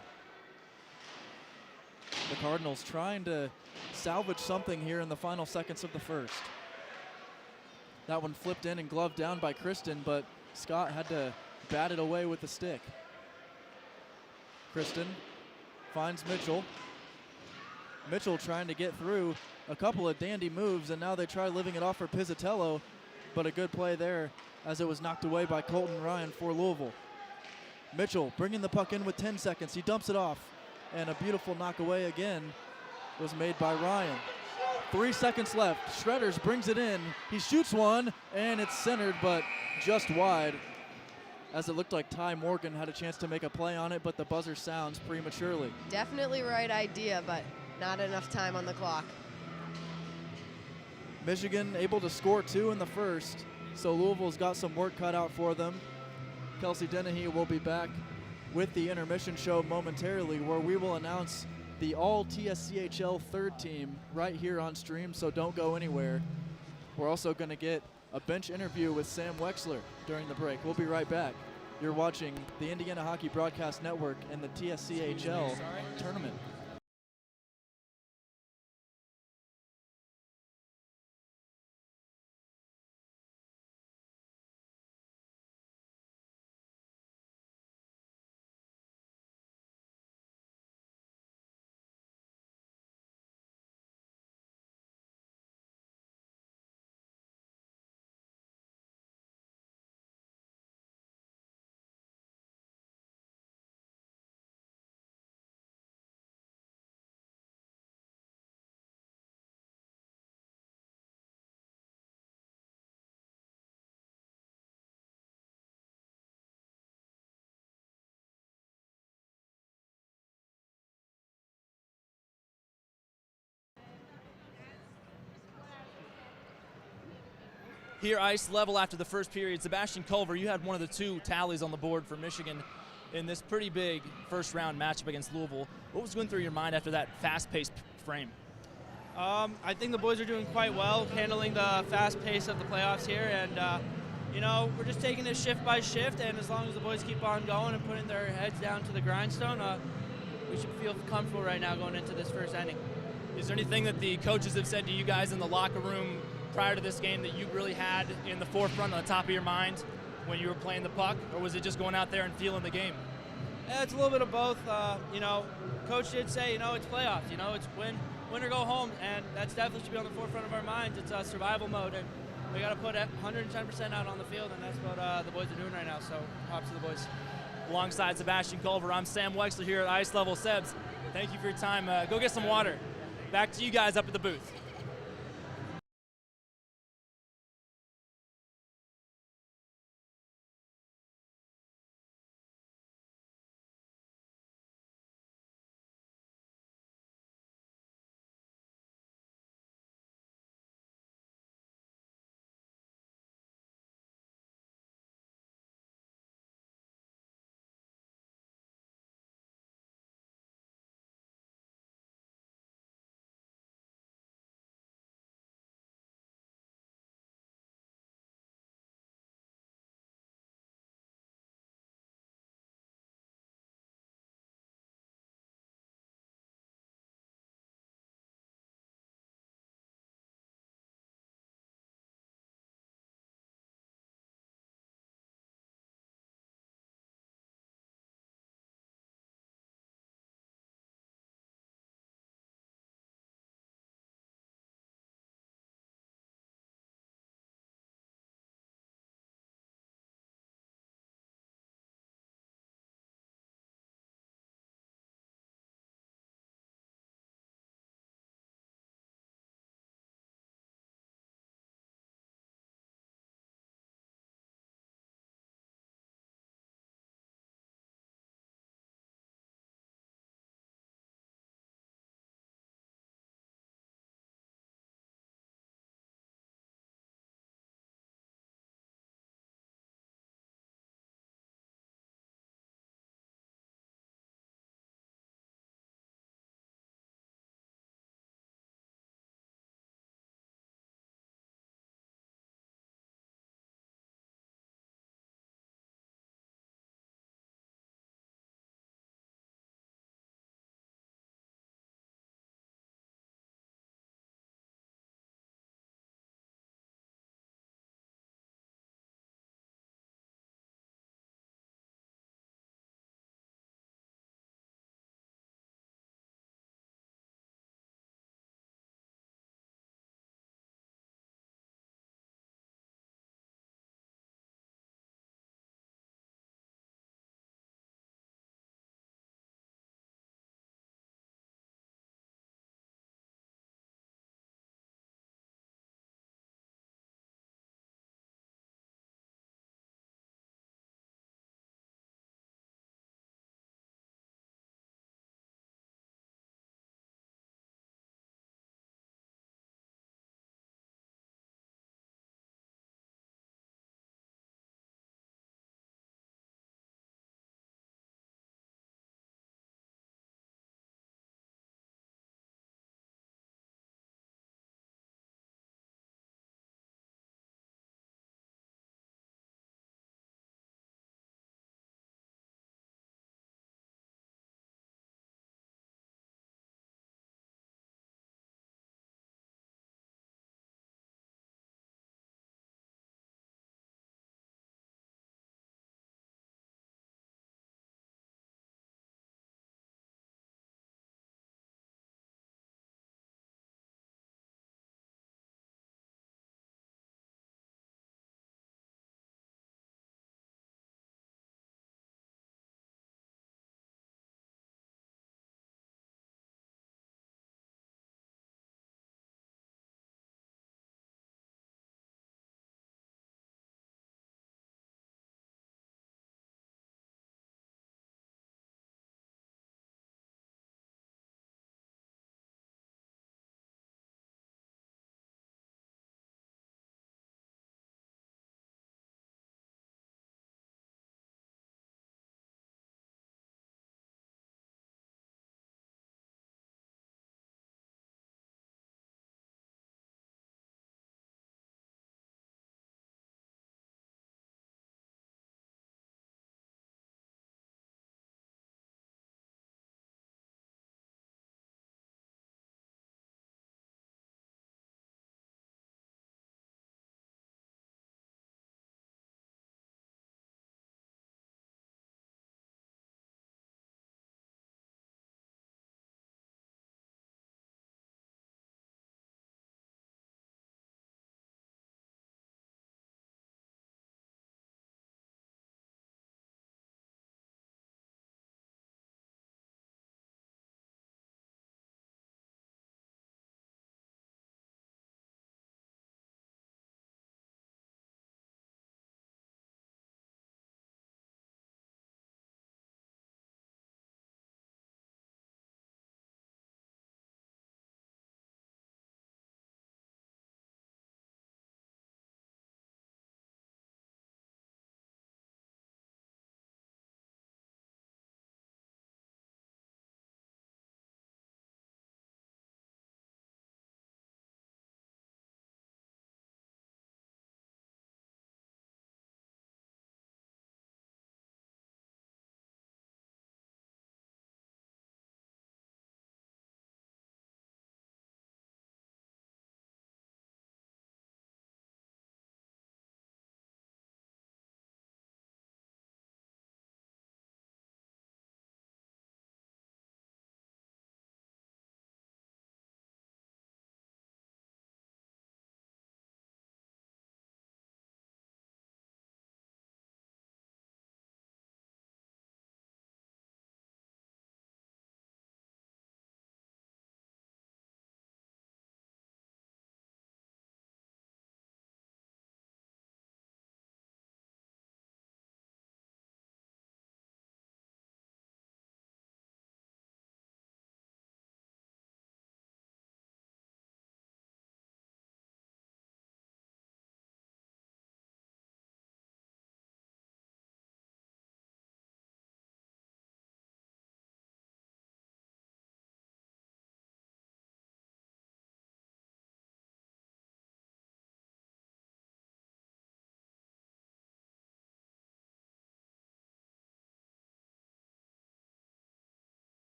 The Cardinals trying to salvage something here in the final seconds of the first. That one flipped in and gloved down by Kristen, but Scott had to bat it away with the stick. Kristen finds Mitchell. Mitchell trying to get through a couple of dandy moves, and now they try living it off for Pizzatello, but a good play there as it was knocked away by Colton Ryan for Louisville. Mitchell bringing the puck in with 10 seconds. He dumps it off, and a beautiful knock away again was made by Ryan. 3 seconds left. Shredders brings it in. He shoots one, and it's centered, but just wide, as it looked like Ty Morgan had a chance to make a play on it, but the buzzer sounds prematurely. Definitely right idea, but not enough time on the clock. Michigan able to score 2 in the first, so Louisville's got some work cut out for them. Kelsey Dennehy will be back with the intermission show momentarily, where we will announce the all TSCHL third team right here on stream, so don't go anywhere. We're also going to get a bench interview with Sam Weixler during the break. We'll be right back. You're watching the Indiana Hockey Broadcast Network and the TSCHL tournament. here ice level after the first period. Sebastian Culver, you had one of the 2 tallies on the board for Michigan in this pretty big first round matchup against Louisville. What was going through your mind after that fast-paced frame? I think the boys are doing quite well, handling the fast pace of the playoffs here, and we're just taking it shift by shift, and as long as the boys keep on going and putting their heads down to the grindstone, we should feel comfortable right now going into this first inning. Is there anything that the coaches have said to you guys in the locker room prior to this game that you really had in the forefront on the top of your mind when you were playing the puck, or was it just going out there and feeling the game? Yeah, it's a little bit of both. Coach did say, it's playoffs. It's win or go home, and that's definitely should be on the forefront of our minds. It's survival mode, and we got to put 110% out on the field, and that's what the boys are doing right now. So, props to the boys. Alongside Sebastian Culver, I'm Sam Weixler here at Ice Level. Sebs, thank you for your time. Go get some water. Back to you guys up at the booth.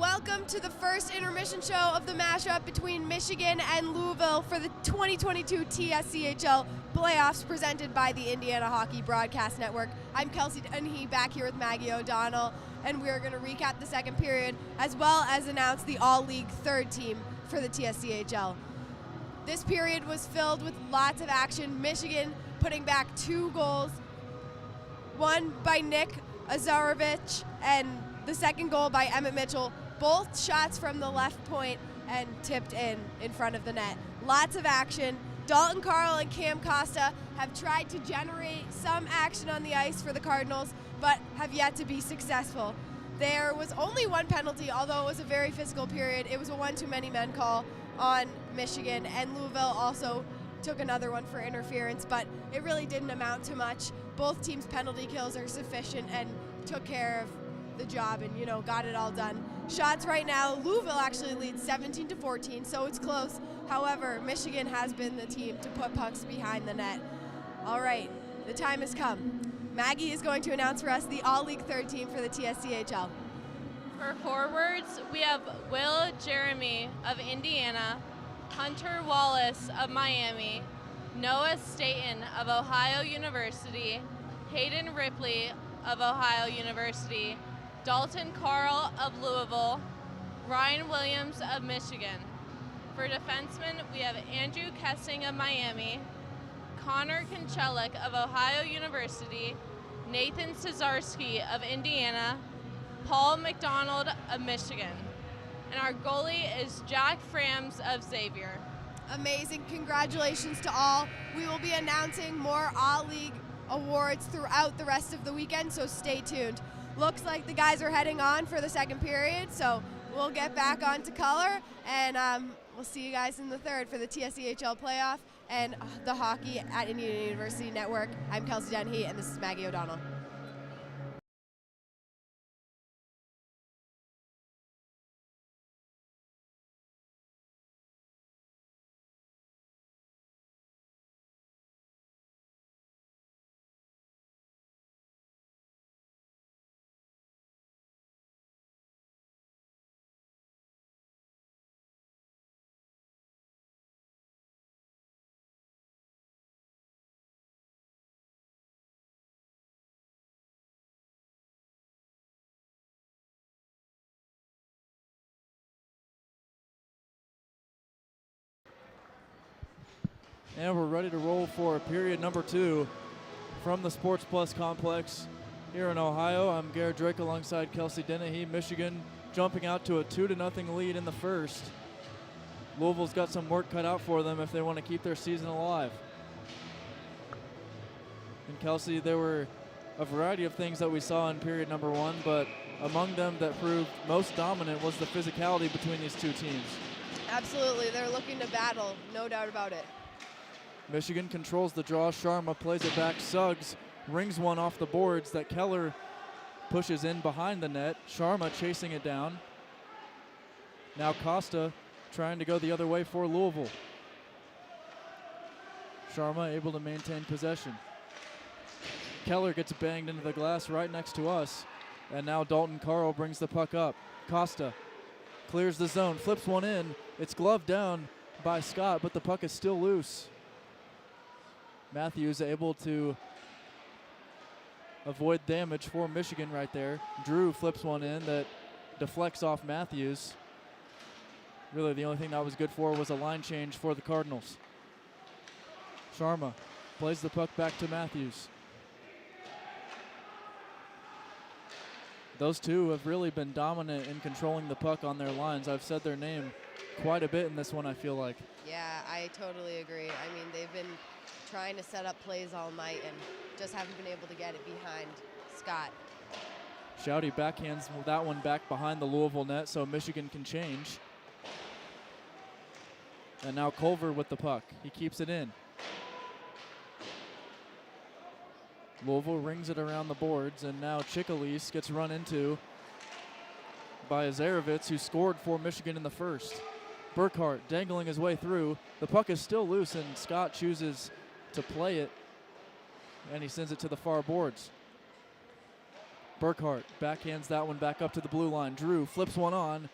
Welcome to the first intermission show of the mashup between Michigan and Louisville for the 2022 TSCHL playoffs presented by the Indiana Hockey Broadcast Network. I'm Kelsey Dennehy, back here with Maggie O'Donnell, and we are going to recap the second period as well as announce the all-league third team for the TSCHL. This period was filled with lots of action. Michigan putting back 2 goals, one by Nick Azarovich and the second goal by Emmett Mitchell. Both shots from the left point and tipped in front of the net. Lots of action. Dalton Carl and Cam Costa have tried to generate some action on the ice for the Cardinals, but have yet to be successful. There was only one penalty, although it was a very physical period. It was a one too many men call on Michigan, and Louisville also took another one for interference, but it really didn't amount to much. Both teams' penalty kills are sufficient and took care of the job and, got it all done. Shots right now, Louisville actually leads 17-14, so it's close. However, Michigan has been the team to put pucks behind the net. All right, the time has come. Maggie is going to announce for us the all-league third team for the TSCHL. For forwards, we have Will Jeremy of Indiana, Hunter Wallace of Miami, Noah Staten of Ohio University, Hayden Ripley of Ohio University, Dalton Carl of Louisville, Ryan Williams of Michigan. For defensemen, we have Andrew Kessing of Miami, Connor Konchelik of Ohio University, Nathan Cesarski of Indiana, Paul McDonald of Michigan. And our goalie is Jack Frams of Xavier. Amazing. Congratulations to all. We will be announcing more all-league awards throughout the rest of the weekend, so stay tuned. Looks like the guys are heading on for the second period, so we'll get back onto color, and we'll see you guys in the third for the TSCHL playoff and the Hockey at Indiana University Network. I'm Kelsey Dennehy, and this is Maggie O'Donnell. And we're ready to roll for period number 2 from the SportsPlus complex here in Ohio. I'm Garrett Drake alongside Kelsey Dennehy. Michigan jumping out to a 2-0 lead in the first. Louisville's got some work cut out for them if they want to keep their season alive. And Kelsey, there were a variety of things that we saw in period number 1, but among them that proved most dominant was the physicality between these two teams. Absolutely, they're looking to battle, no doubt about it. Michigan controls the draw. Sharma plays it back. Suggs rings one off the boards that Keller pushes in behind the net. Sharma chasing it down. Now Costa trying to go the other way for Louisville. Sharma able to maintain possession. Keller gets banged into the glass right next to us. And now Dalton Carl brings the puck up. Costa clears the zone, flips one in. It's gloved down by Scott, but the puck is still loose. Matthews able to avoid damage for Michigan right there. Drew flips one in that deflects off Matthews. Really the only thing that was good for was a line change for the Cardinals. Sharma plays the puck back to Matthews. Those two have really been dominant in controlling the puck on their lines. I've said their name quite a bit in this one, I feel like. Yeah, I totally agree. I mean, they've been trying to set up plays all night and just haven't been able to get it behind Scott. Shouty backhands that one back behind the Louisville net so Michigan can change. And now Culver with the puck. He keeps it in. Louisville rings it around the boards, and now Chikalis gets run into by Azarovich, who scored for Michigan in the first. Burkhart dangling his way through. The puck is still loose, and Scott chooses to play it, and he sends it to the far boards. Burkhart backhands that one back up to the blue line. Drew flips one on.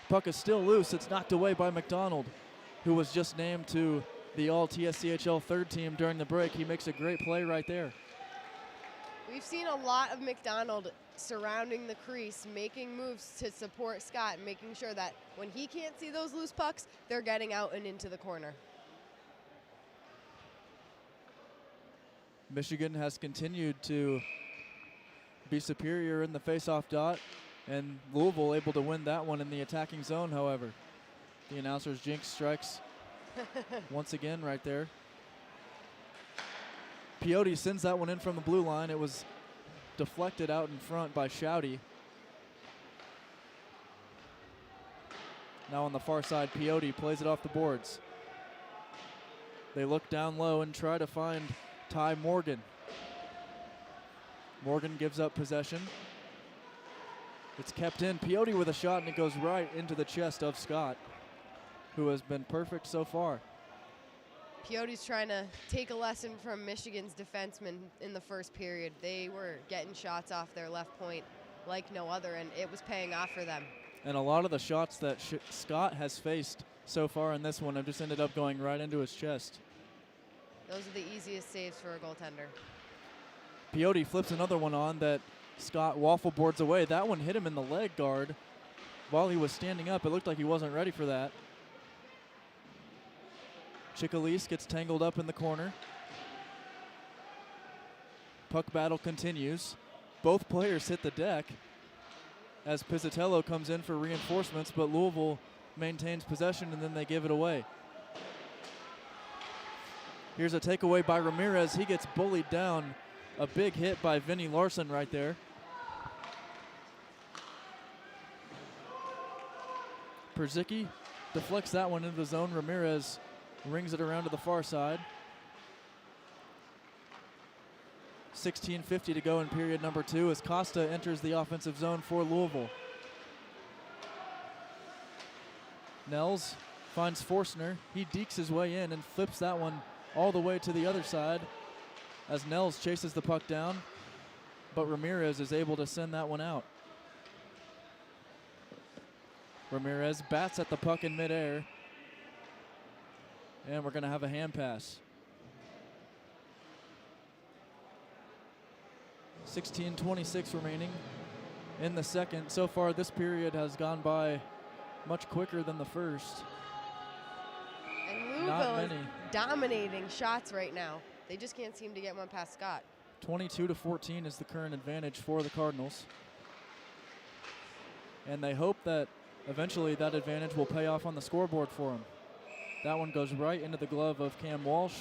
Puck is still loose. It's knocked away by McDonald, who was just named to the All-TSCHL third team during the break. He makes a great play right there. We've seen a lot of McDonald surrounding the crease, making moves to support Scott, making sure that when he can't see those loose pucks, they're getting out and into the corner. Michigan has continued to be superior in the faceoff dot, and Louisville able to win that one in the attacking zone, however. The announcer's jinx strikes once again right there. Piotti sends that one in from the blue line. It was deflected out in front by Shouty. Now on the far side, Piotti plays it off the boards. They look down low and try to find Ty Morgan. Morgan gives up possession. It's kept in. Piotti with a shot, and it goes right into the chest of Scott, who has been perfect so far. Piotti's trying to take a lesson from Michigan's defensemen in the first period. They were getting shots off their left point like no other, and it was paying off for them. And a lot of the shots that Scott has faced so far in this one have just ended up going right into his chest. Those are the easiest saves for a goaltender. Piotti flips another one on that Scott waffle boards away. That one hit him in the leg guard while he was standing up. It looked like he wasn't ready for that. Chickalise gets tangled up in the corner. Puck battle continues. Both players hit the deck as Pizzatello comes in for reinforcements, but Louisville maintains possession and then they give it away. Here's a takeaway by Ramirez. He gets bullied down. A big hit by Vinny Larson right there. Perzicki deflects that one into the zone. Ramirez rings it around to the far side. 16:50 to go in period number 2 as Costa enters the offensive zone for Louisville. Nels finds Forstner. He dekes his way in and flips that one all the way to the other side as Nels chases the puck down, but Ramirez is able to send that one out. Ramirez bats at the puck in midair, and we're going to have a hand pass. 16:26 remaining in the second. So far, this period has gone by much quicker than the first. And Louisville is dominating shots right now. They just can't seem to get one past Scott. 22-14 is the current advantage for the Cardinals. And they hope that eventually that advantage will pay off on the scoreboard for them. That one goes right into the glove of Cam Walsh.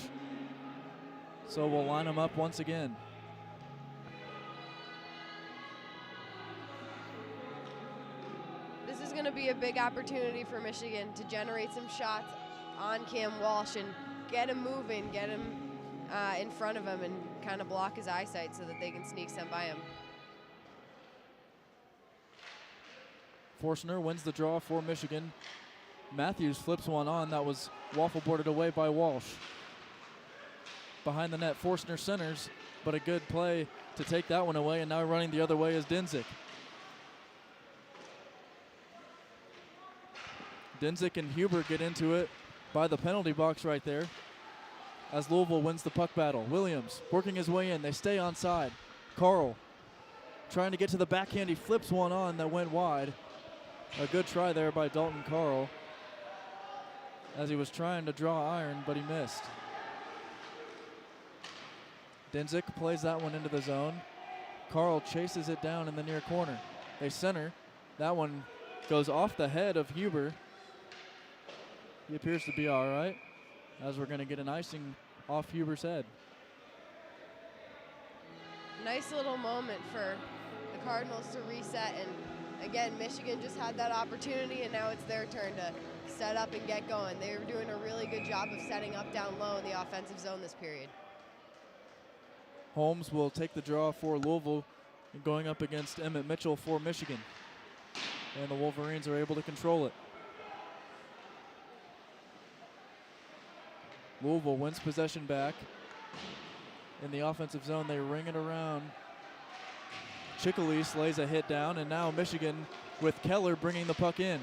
So we'll line them up once again. This is going to be a big opportunity for Michigan to generate some shots on Cam Walsh and get him moving, get him in front of him and kind of block his eyesight so that they can sneak some by him. Forstner wins the draw for Michigan. Matthews flips one on. That was waffle boarded away by Walsh. Behind the net, Forstner centers, but a good play to take that one away, and now running the other way is Dinzik. Dinzik and Huber get into it by the penalty box right there as Louisville wins the puck battle. Williams working his way in. They stay onside. Carl trying to get to the backhand. He flips one on that went wide. A good try there by Dalton Carl as he was trying to draw iron, but he missed. Dinzik plays that one into the zone. Carl chases it down in the near corner. They center. That one goes off the head of Huber. He appears to be all right, as we're going to get an icing off Huber's head. Nice little moment for the Cardinals to reset, and again, Michigan just had that opportunity, and now it's their turn to set up and get going. They were doing a really good job of setting up down low in the offensive zone this period. Holmes will take the draw for Louisville, going up against Emmett Mitchell for Michigan. And the Wolverines are able to control it. Louisville wins possession back. In the offensive zone, they ring it around Chickalese lays a hit down, and now Michigan with Keller bringing the puck in.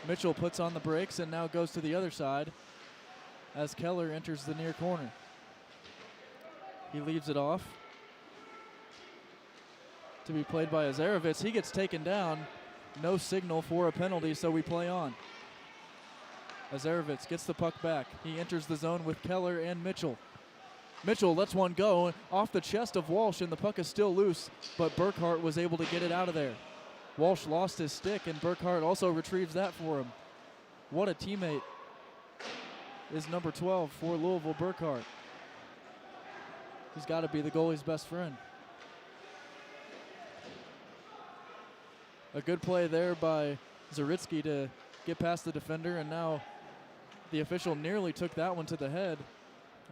Mitchell puts on the brakes and now goes to the other side as Keller enters the near corner. He leaves it off to be played by Azarovitz. He gets taken down. No signal for a penalty, so we play on. Azarovitz gets the puck back. He enters the zone with Keller and Mitchell. Mitchell lets one go off the chest of Walsh, and the puck is still loose, but Burkhart was able to get it out of there. Walsh lost his stick, and Burkhart also retrieves that for him. What a teammate is number 12 for Louisville, Burkhart. He's got to be the goalie's best friend. A good play there by Zaritsky to get past the defender, and now the official nearly took that one to the head.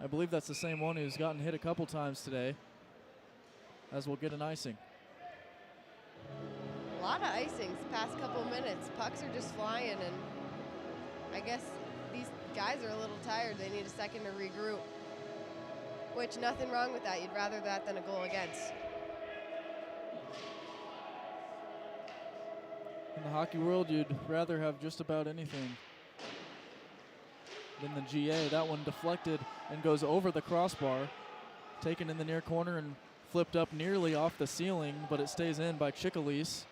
I believe that's the same one who's gotten hit a couple times today, as we'll get an icing. A lot of icings past couple minutes. Pucks are just flying, and I guess these guys are a little tired. They need a second to regroup, which nothing wrong with that. You'd rather that than a goal against. In the hockey world, you'd rather have just about anything than the GA. That one deflected and goes over the crossbar, taken in the near corner and flipped up nearly off the ceiling, but it stays in by Chickalese.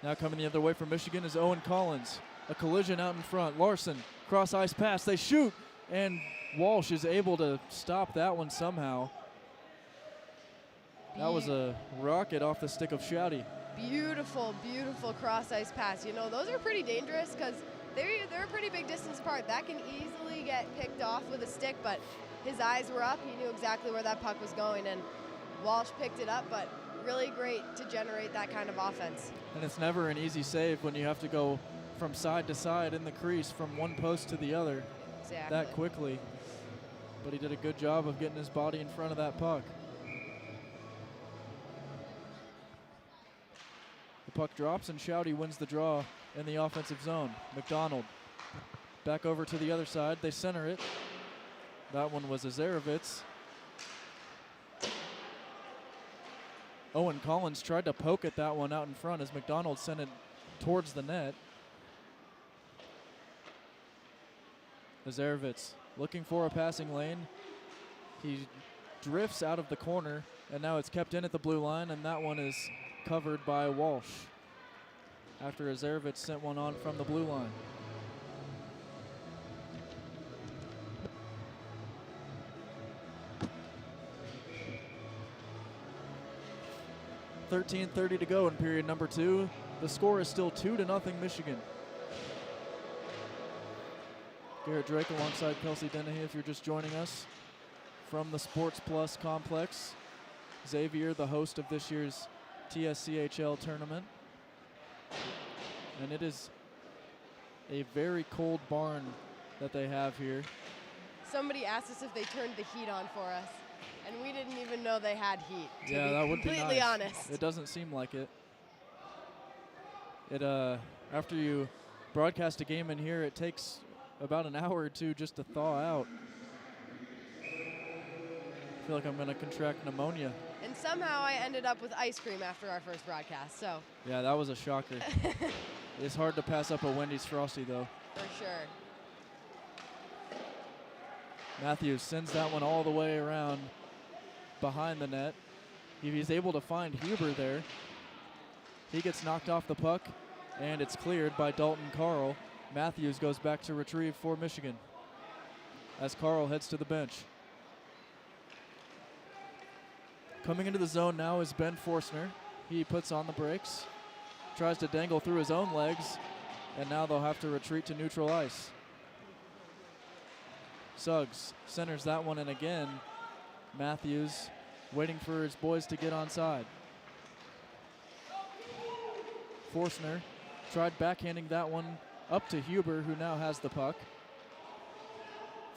Now coming the other way from Michigan is Owen Collins. A collision out in front. Larson, cross ice pass. They shoot, and Walsh is able to stop that one somehow. That was a rocket off the stick of Shouty. Beautiful, beautiful cross ice pass. You know, those are pretty dangerous because they're a pretty big distance apart. That can easily get picked off with a stick, but his eyes were up. He knew exactly where that puck was going, and Walsh picked it up, but really great to generate that kind of offense. And it's never an easy save when you have to go from side to side in the crease from one post to the other that quickly. But he did a good job of getting his body in front of that puck. The puck drops and Shouty wins the draw in the offensive zone. McDonald back over to the other side. They center it. That one was Azarovitz. Owen Collins tried to poke at that one out in front as McDonald sent it towards the net. Azarovitz looking for a passing lane. He drifts out of the corner, and now it's kept in at the blue line, and that one is covered by Walsh after Azarovitz sent one on from the blue line. .13:30 to go in period number 2. The score is still 2-0 Michigan. Garrett Drake alongside Kelsey Dennehy if you're just joining us from the SportsPlus complex. Xavier, the host of this year's TSCHL tournament. And it is a very cold barn that they have here. Somebody asked us if they turned the heat on for us, and we didn't even know they had heat, to yeah, be that would be completely nice. honest. It doesn't seem like it. After you broadcast a game in here, it takes about an hour or two just to thaw out. I feel like I'm going to contract pneumonia. And somehow I ended up with ice cream after our first broadcast, so. Yeah, that was a shocker. It's hard to pass up a Wendy's Frosty, though. For sure. Matthews sends that one all the way around behind the net. He's able to find Huber there. He gets knocked off the puck, and it's cleared by Dalton Carl. Matthews goes back to retrieve for Michigan as Carl heads to the bench. Coming into the zone now is Ben Forstner. He puts on the brakes, tries to dangle through his own legs, and now they'll have to retreat to neutral ice. Suggs centers that one in again. Matthews waiting for his boys to get onside. Forstner tried backhanding that one up to Huber, who now has the puck.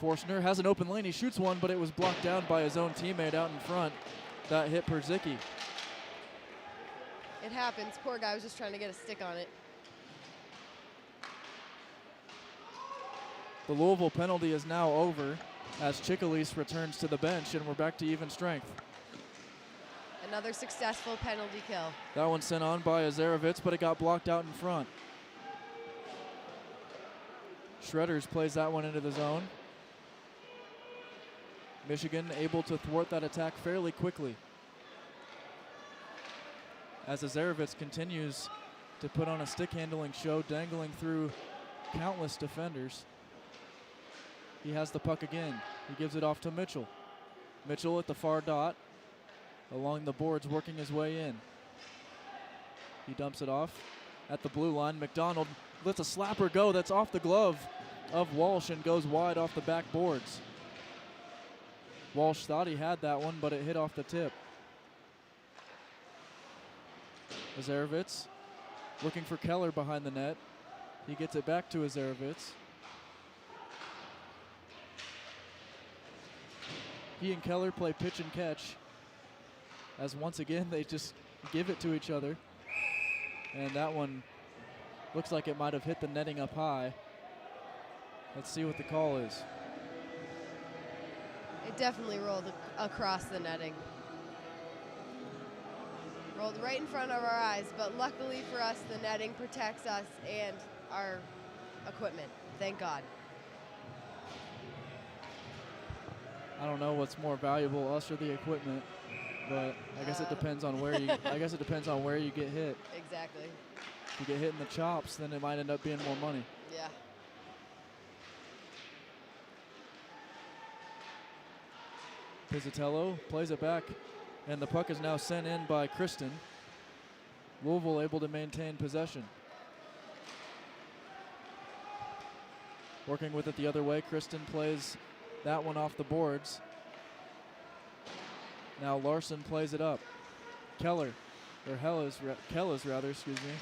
Forstner has an open lane. He shoots one, but it was blocked down by his own teammate out in front. That hit Perzicki. It happens. Poor guy was just trying to get a stick on it. The Louisville penalty is now over as Chickalese returns to the bench, and we're back to even strength. Another successful penalty kill. That one sent on by Azarovitz, but it got blocked out in front. Shredders plays that one into the zone. Michigan able to thwart that attack fairly quickly, as Azarovitz continues to put on a stick handling show, dangling through countless defenders. He has the puck again. He gives it off to Mitchell. Mitchell at the far dot, along the boards, working his way in. He dumps it off at the blue line. McDonald lets a slapper go that's off the glove of Walsh and goes wide off the back boards. Walsh thought he had that one, but it hit off the tip. Azarovitz looking for Keller behind the net. He gets it back to Azarovitz. He and Keller play pitch and catch, as once again they just give it to each other. And that one looks like it might have hit the netting up high. Let's see what the call is. It definitely rolled across the netting. Rolled right in front of our eyes, but luckily for us, the netting protects us and our equipment. Thank God. I don't know what's more valuable, us or the equipment, but I guess it depends on where you. I guess it depends on where you get hit. Exactly. If you get hit in the chops, then it might end up being more money. Yeah. Pizzatello plays it back, and the puck is now sent in by Kristen. Louisville able to maintain possession. Working with it the other way, Kristen plays that one off the boards. Now Larson plays it up. Keller's rather, excuse me.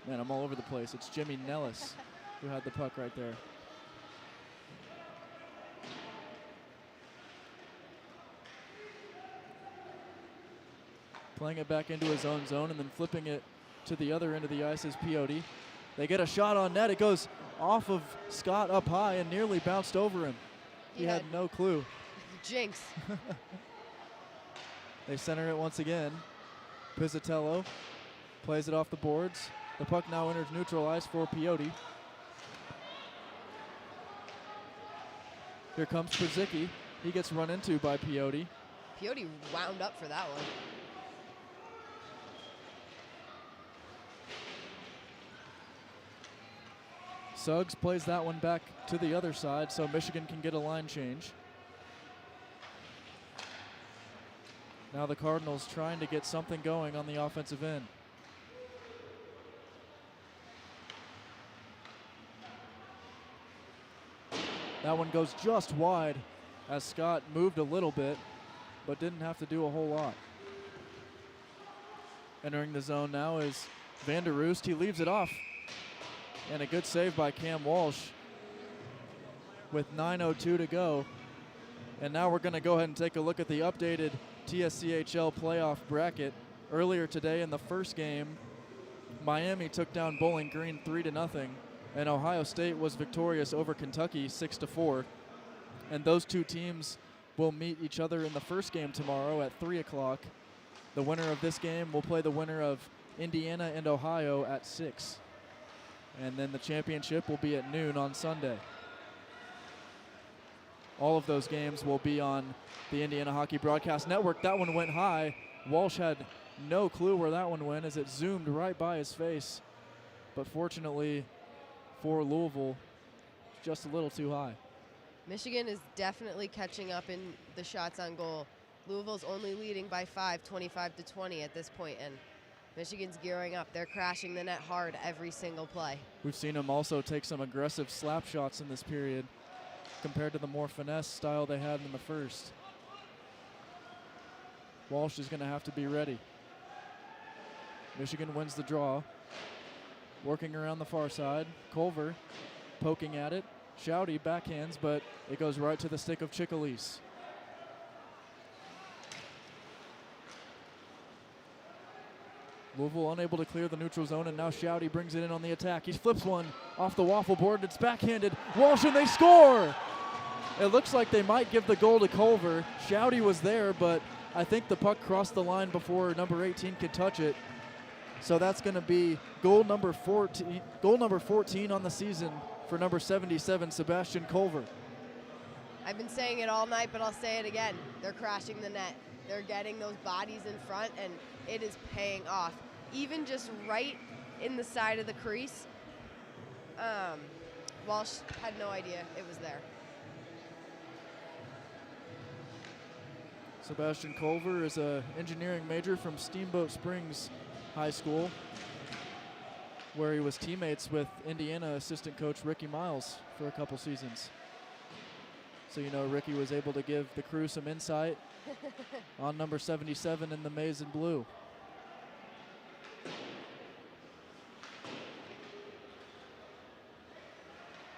Man, I'm all over the place. It's Jimmy Nellis who had the puck right there. Playing it back into his own zone and then flipping it to the other end of the ice is Peyote. They get a shot on net. It goes off of Scott up high and nearly bounced over him. He had no clue. Jinx. They center it once again. Pizzatello plays it off the boards. The puck now enters neutral ice for Peyote. Here comes Przicki. He gets run into by Peyote. Peyote wound up for that one. Suggs plays that one back to the other side so Michigan can get a line change. Now the Cardinals trying to get something going on the offensive end. That one goes just wide as Scott moved a little bit but didn't have to do a whole lot. Entering the zone now is Van der Roost. He leaves it off. And a good save by Cam Walsh with 9:02 to go. And now we're going to go ahead and take a look at the updated TSCHL playoff bracket. Earlier today in the first game, Miami took down Bowling Green 3-0, and Ohio State was victorious over Kentucky 6-4. And those two teams will meet each other in the first game tomorrow at 3 o'clock. The winner of this game will play the winner of Indiana and Ohio at 6. And then the championship will be at noon on Sunday. All of those games will be on the Indiana Hockey Broadcast Network. That one went high. Walsh had no clue where that one went as it zoomed right by his face. But fortunately for Louisville, just a little too high. Michigan is definitely catching up in the shots on goal. Louisville's only leading by 5, 25-20 at this point, and Michigan's gearing up. They're crashing the net hard every single play. We've seen them also take some aggressive slap shots in this period compared to the more finesse style they had in the first. Walsh is going to have to be ready. Michigan wins the draw. Working around the far side. Culver poking at it. Shouty backhands, but it goes right to the stick of Chickalise. Louisville unable to clear the neutral zone, and now Shouty brings it in on the attack. He flips one off the waffle board. It's backhanded. Walsh, and they score! It looks like they might give the goal to Culver. Shouty was there, but I think the puck crossed the line before number 18 could touch it. So that's going to be goal number 14 on the season for number 77, Sebastian Culver. I've been saying it all night, but I'll say it again. They're crashing the net. They're getting those bodies in front, and it is paying off. Even just right in the side of the crease, Walsh had no idea it was there. Sebastian Culver is an engineering major from Steamboat Springs High School, where he was teammates with Indiana assistant coach Ricky Miles for a couple seasons. So you know Ricky was able to give the crew some insight on number 77 in the maize and blue.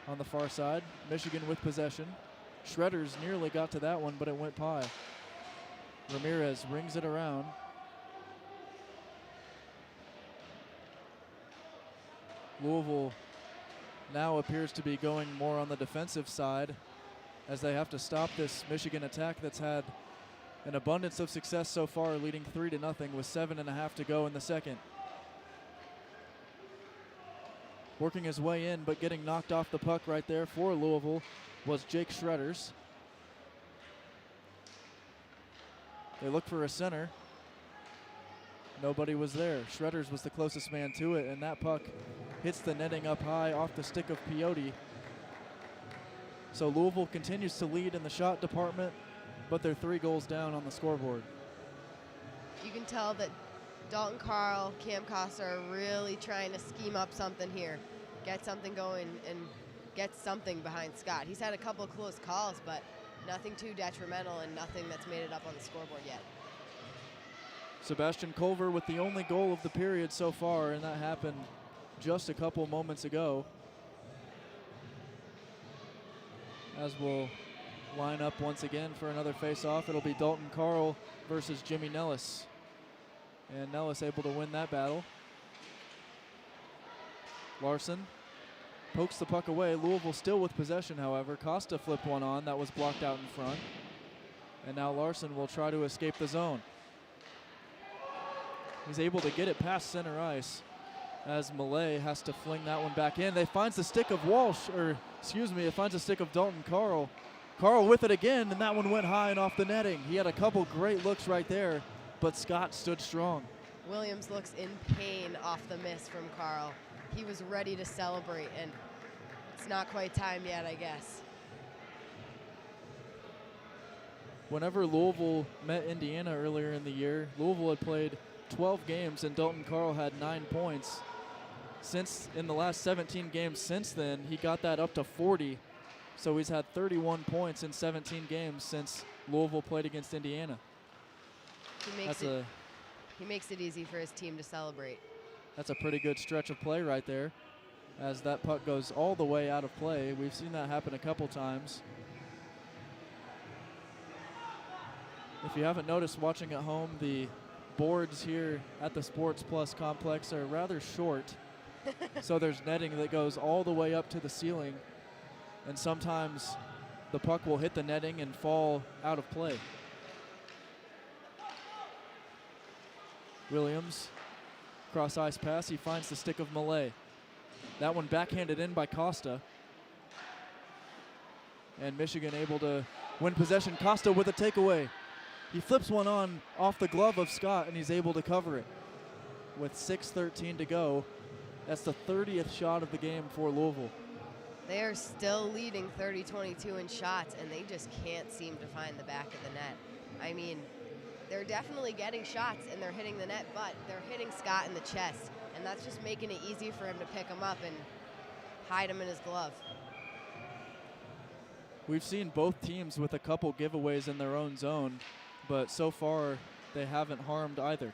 On the far side, Michigan with possession. Shredders nearly got to that one, but it went pie. Ramirez rings it around. Louisville now appears to be going more on the defensive side as they have to stop this Michigan attack that's had an abundance of success so far, leading 3-0 with 7.5 to go in the second. Working his way in, but getting knocked off the puck right there for Louisville was Jake Shredders. They look for a center. Nobody was there. Shredders was the closest man to it, and that puck hits the netting up high off the stick of Piotti. So Louisville continues to lead in the shot department, but they're 3 goals down on the scoreboard. You can tell that Dalton Carl, Cam Costa are really trying to scheme up something here, get something going, and get something behind Scott. He's had a couple of close calls, but nothing too detrimental and nothing that's made it up on the scoreboard yet. Sebastian Culver with the only goal of the period so far, and that happened just a couple moments ago. As we'll line up once again for another face-off, it'll be Dalton Carl versus Jimmy Nellis. And Nellis able to win that battle. Larson pokes the puck away. Louisville still with possession, however. Costa flipped one on that was blocked out in front. And now Larson will try to escape the zone. He's able to get it past center ice as Millay has to fling that one back in. They finds the stick of Walsh, or excuse me, it finds the stick of Dalton Carl. Carl with it again, and that one went high and off the netting. He had a couple great looks right there, but Scott stood strong. Williams looks in pain off the miss from Carl. He was ready to celebrate, and it's not quite time yet, I guess. Whenever Louisville met Indiana earlier in the year, Louisville had played 12 games and Dalton Carl had 9 points. Since in the last 17 games since then, he got that up to 40. So he's had 31 points in 17 games since Louisville played against Indiana. He makes it easy for his team to celebrate. That's a pretty good stretch of play right there, as that puck goes all the way out of play. We've seen that happen a couple times. If you haven't noticed watching at home, the boards here at the SportsPlus complex are rather short. So there's netting that goes all the way up to the ceiling, and sometimes the puck will hit the netting and fall out of play. Williams, cross ice pass, he finds the stick of Millay. That one backhanded in by Costa. And Michigan able to win possession. Costa with a takeaway. He flips one on off the glove of Scott, and he's able to cover it. With 6:13 to go, that's the 30th shot of the game for Louisville. They are still leading 30-22 in shots, and they just can't seem to find the back of the net. I mean, they're definitely getting shots, and they're hitting the net, but they're hitting Scott in the chest, and that's just making it easy for him to pick him up and hide him in his glove. We've seen both teams with a couple giveaways in their own zone, but so far they haven't harmed either.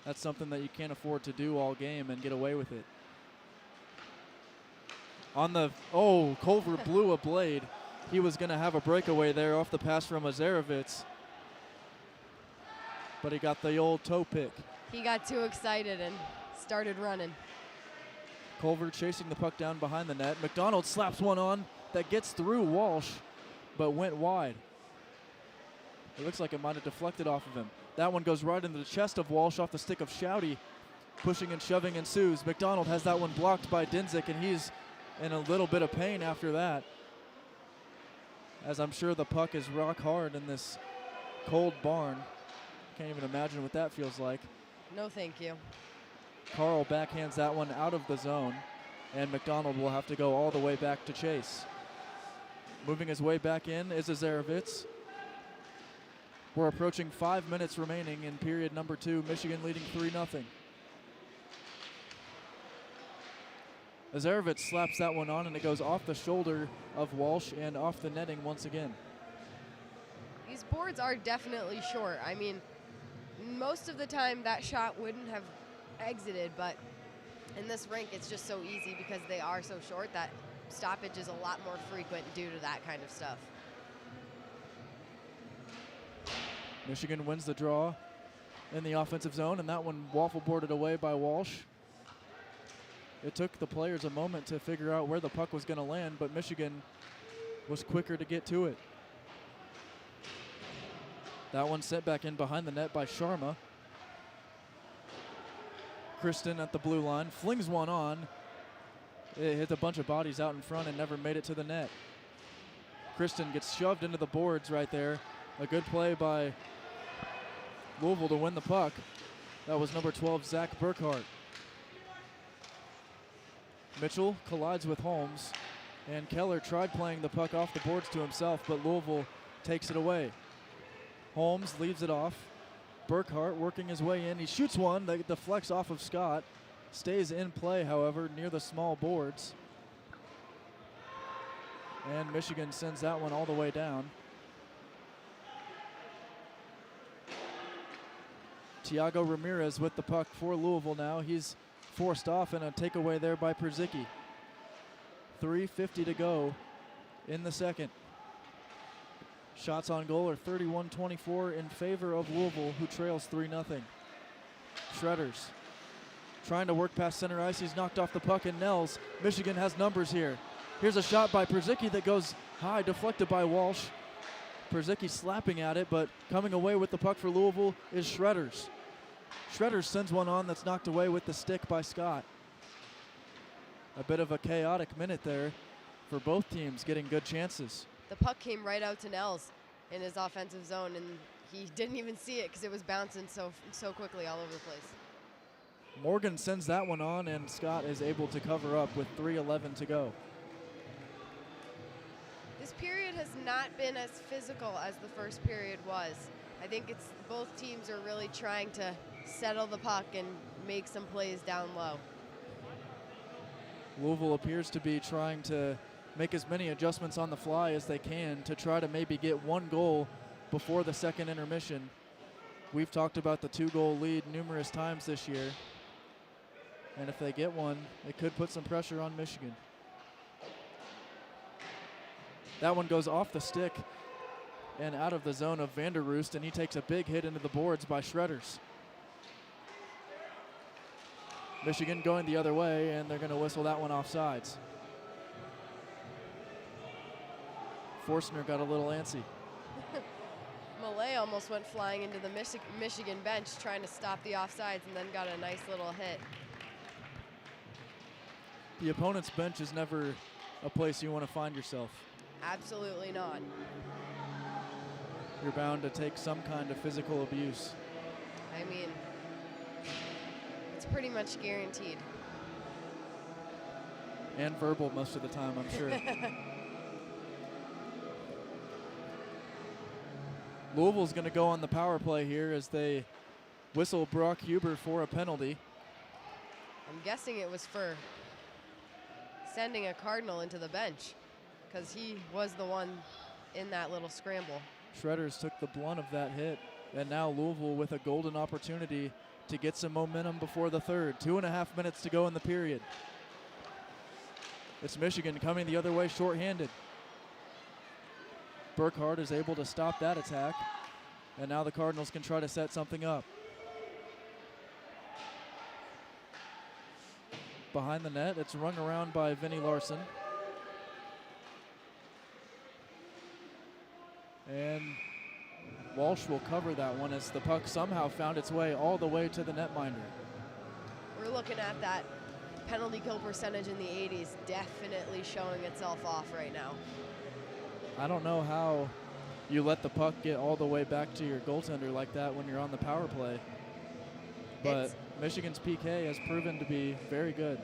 That's something that you can't afford to do all game and get away with it. Culver blew a blade. He was going to have a breakaway there off the pass from Azarovitz, but he got the old toe pick. He got too excited and started running. Culver chasing the puck down behind the net. McDonald slaps one on that gets through Walsh, but went wide. It looks like it might have deflected off of him. That one goes right into the chest of Walsh off the stick of Shouty. Pushing and shoving ensues. McDonald has that one blocked by Dinzik, and he's in a little bit of pain after that, as I'm sure the puck is rock hard in this cold barn. Can't even imagine what that feels like. No, thank you. Carl backhands that one out of the zone, and McDonald will have to go all the way back to chase. Moving his way back in is Azarovitz. We're approaching 5 minutes remaining in period number 2. Michigan leading 3-0. Azarovitz slaps that one on, and it goes off the shoulder of Walsh and off the netting once again. These boards are definitely short. I mean, most of the time that shot wouldn't have exited, but in this rink it's just so easy because they are so short that stoppage is a lot more frequent due to that kind of stuff. Michigan wins the draw in the offensive zone, and that one waffle boarded away by Walsh. It took the players a moment to figure out where the puck was going to land, but Michigan was quicker to get to it. That one sent back in behind the net by Sharma. Kristen at the blue line flings one on. It hit a bunch of bodies out in front and never made it to the net. Kristen gets shoved into the boards right there. A good play by Louisville to win the puck. That was number 12, Zach Burkhart. Mitchell collides with Holmes, and Keller tried playing the puck off the boards to himself, but Louisville takes it away. Holmes leaves it off. Burkhart working his way in. He shoots one that deflects off of Scott. Stays in play, however, near the small boards. And Michigan sends that one all the way down. Tiago Ramirez with the puck for Louisville now. He's forced off, and a takeaway there by Perzicki. 3:50 to go in the second. Shots on goal are 31-24 in favor of Louisville, who trails 3-0. Shredders trying to work past center ice. He's knocked off the puck, and Nels. Michigan has numbers here. Here's a shot by Perzicki that goes high, deflected by Walsh. Perzicki slapping at it, but coming away with the puck for Louisville is Shredders. Shredders sends one on that's knocked away with the stick by Scott. A bit of a chaotic minute there for both teams getting good chances. The puck came right out to Nels in his offensive zone, and he didn't even see it because it was bouncing so quickly all over the place. Morgan sends that one on, and Scott is able to cover up with 3:11 to go. This period has not been as physical as the first period was. I think it's both teams are really trying to settle the puck and make some plays down low. Louisville appears to be trying to make as many adjustments on the fly as they can to try to maybe get one goal before the second intermission. We've talked about the 2-goal lead numerous times this year, and if they get one, it could put some pressure on Michigan. That one goes off the stick and out of the zone of Vanderroost, and he takes a big hit into the boards by Shredders. Michigan going the other way, and they're going to whistle that one offsides. Forstner got a little antsy. Malay almost went flying into the Michigan bench trying to stop the offsides, and then got a nice little hit. The opponent's bench is never a place you want to find yourself. Absolutely not. You're bound to take some kind of physical abuse. I mean, it's pretty much guaranteed. And verbal most of the time, I'm sure. Louisville's going to go on the power play here as they whistle Brock Huber for a penalty. I'm guessing it was for sending a Cardinal into the bench, because he was the one in that little scramble. Shredders took the blunt of that hit, and now Louisville with a golden opportunity to get some momentum before the third. 2.5 minutes to go in the period. It's Michigan coming the other way shorthanded. Burkhart is able to stop that attack, and now the Cardinals can try to set something up. Behind the net, it's rung around by Vinnie Larson. And Walsh will cover that one as the puck somehow found its way all the way to the netminder. We're looking at that penalty kill percentage in the 80s, definitely showing itself off right now. I don't know how you let the puck get all the way back to your goaltender like that when you're on the power play. But Michigan's PK has proven to be very good.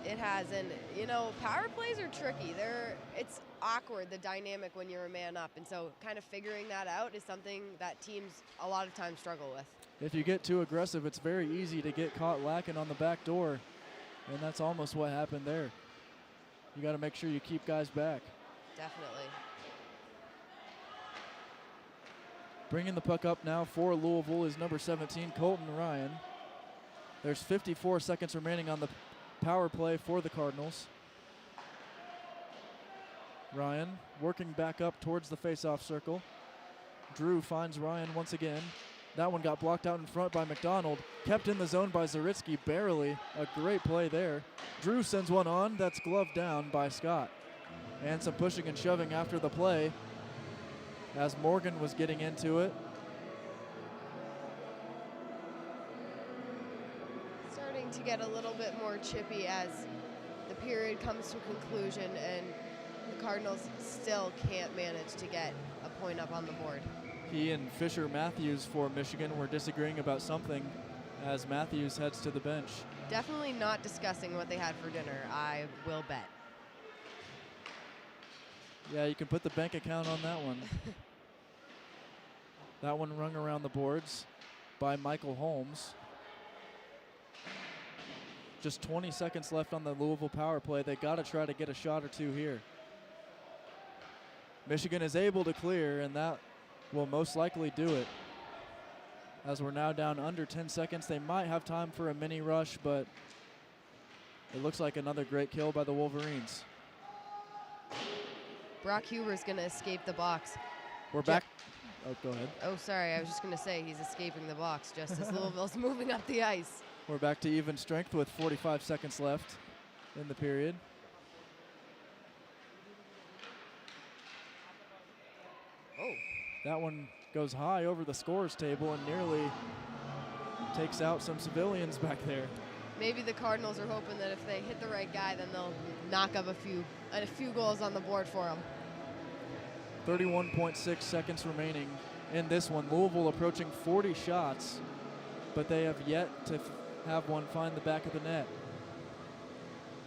It has, and you know, power plays are tricky. It's awkward, the dynamic when you're a man up, and so kind of figuring that out is something that teams a lot of times struggle with. If you get too aggressive, it's very easy to get caught lacking on the back door, and that's almost what happened there. You got to make sure you keep guys back. Definitely. Bringing the puck up now for Louisville is number 17, Colton Ryan. There's 54 seconds remaining on the power play for the Cardinals. Ryan working back up towards the faceoff circle. Drew finds Ryan once again. That one got blocked out in front by McDonald. Kept in the zone by Zaritsky, barely. A great play there. Drew sends one on. That's gloved down by Scott. And some pushing and shoving after the play as Morgan was getting into it. Starting to get a little bit more chippy as the period comes to a conclusion and the Cardinals still can't manage to get a point up on the board. He and Fisher Matthews for Michigan were disagreeing about something as Matthews heads to the bench. Definitely not discussing what they had for dinner, I will bet. Yeah, you can put the bank account on that one. That one rung around the boards by Michael Holmes. Just 20 seconds left on the Louisville power play. They got to try to get a shot or two here. Michigan is able to clear, and that will most likely do it. As we're now down under 10 seconds, they might have time for a mini rush, but it looks like another great kill by the Wolverines. Brock Huber's going to escape the box. We're back. Oh, go ahead. Oh, sorry. I was just going to say he's escaping the box just as Louisville's moving up the ice. We're back to even strength with 45 seconds left in the period. Oh. That one goes high over the scores table and nearly takes out some civilians back there. Maybe the Cardinals are hoping that if they hit the right guy, then they'll knock up a few goals on the board for them. 31.6 seconds remaining in this one. Louisville approaching 40 shots, but they have yet to have one find the back of the net.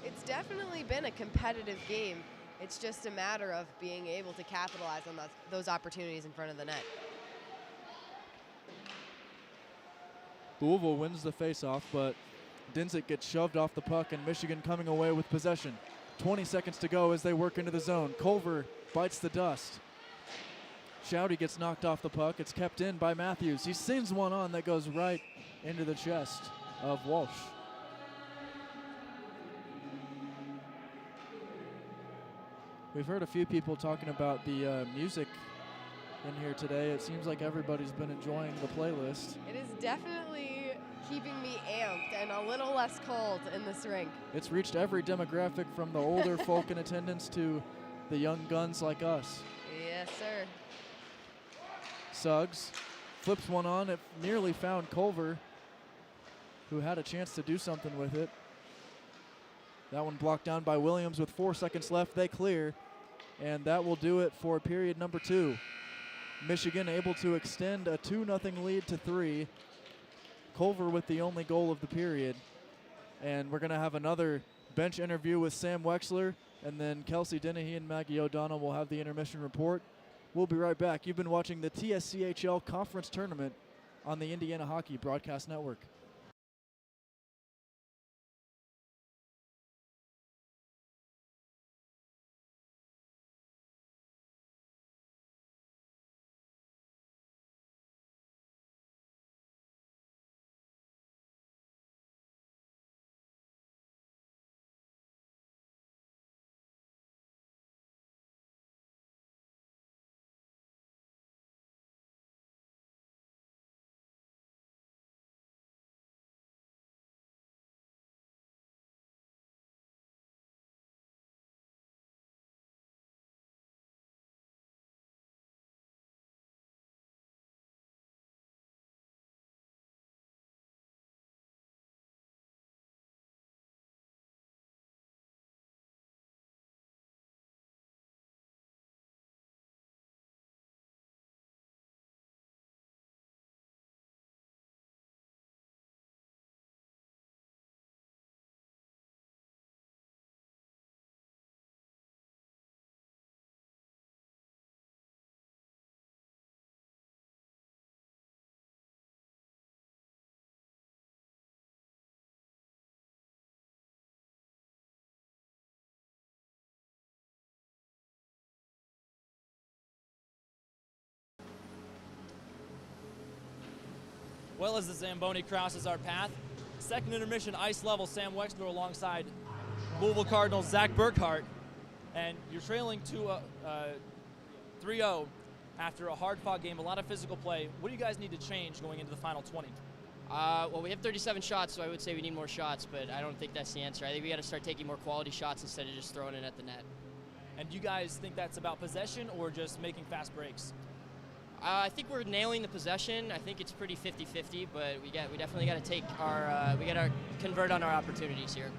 It's definitely been a competitive game. It's just a matter of being able to capitalize on those opportunities in front of the net. Louisville wins the faceoff, but Dinsick gets shoved off the puck, and Michigan coming away with possession. 20 seconds to go as they work into the zone. Culver bites the dust. Shouty gets knocked off the puck. It's kept in by Matthews. He sends one on that goes right into the chest of Walsh. We've heard a few people talking about the music in here today. It seems like everybody's been enjoying the playlist. It is definitely keeping me amped and a little less cold in this rink. It's reached every demographic from the older folk in attendance to the young guns like us. Yes, sir. Suggs flips one on. It nearly found Culver, who had a chance to do something with it. That one blocked down by Williams with 4 seconds left. They clear, and that will do it for period number 2. Michigan able to extend a 2-0 lead to 3. Culver with the only goal of the period. And we're going to have another bench interview with Sam Weixler, and then Kelsey, Dennehy, and Maggie O'Donnell will have the intermission report. We'll be right back. You've been watching the TSCHL Conference Tournament on the Indiana Hockey Broadcast Network. Well, as the Zamboni crosses our path, second intermission, ice level, Sam Weixler alongside Louisville Cardinals' Zach Burkhart. And you're trailing 3-0 after a hard-fought game, a lot of physical play. What do you guys need to change going into the final 20? Well, we have 37 shots, so I would say we need more shots, but I don't think that's the answer. I think we got to start taking more quality shots instead of just throwing it at the net. And do you guys think that's about possession or just making fast breaks? I think we're nailing the possession. I think it's pretty 50-50, but we definitely got to take our we got to convert on our opportunities here.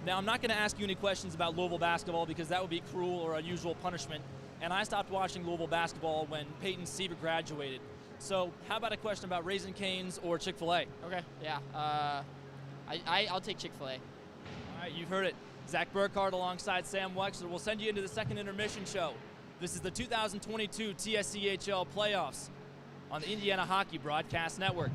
Now, I'm not going to ask you any questions about Louisville basketball because that would be cruel or unusual punishment. And I stopped watching Louisville basketball when Peyton Sievert graduated. So how about a question about Raising Cane's or Chick-fil-A? Okay, yeah. I'll take Chick-fil-A. All right, you've heard it. Zach Burkhart alongside Sam Weixler will send you into the second intermission show. This is the 2022 TSCHL playoffs on the Indiana Hockey Broadcast Network.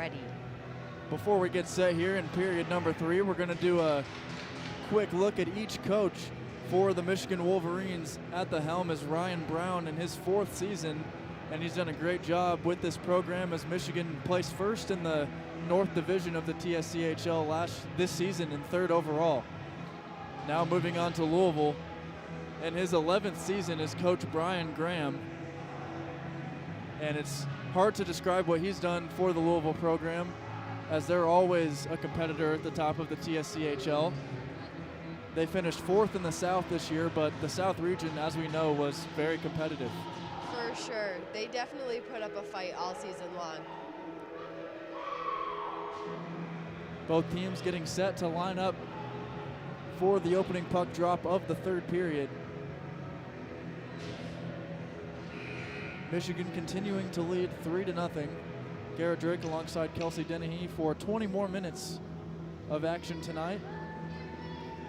ready. Before we get set here in period number 3, we're going to do a quick look at each coach for the Michigan Wolverines. At the helm is Ryan Brown in his 4th season, and he's done a great job with this program as Michigan placed first in the North Division of the TSCHL this season and 3rd overall. Now moving on to Louisville. In his 11th season is Coach Brian Graham, and it's hard to describe what he's done for the Louisville program, as they're always a competitor at the top of the TSCHL. They finished 4th in the South this year, but the South region, as we know, was very competitive. For sure. They definitely put up a fight all season long. Both teams getting set to line up for the opening puck drop of the 3rd period. Michigan continuing to lead 3-0. Garrett Drake alongside Kelsey Dennehy for 20 more minutes of action tonight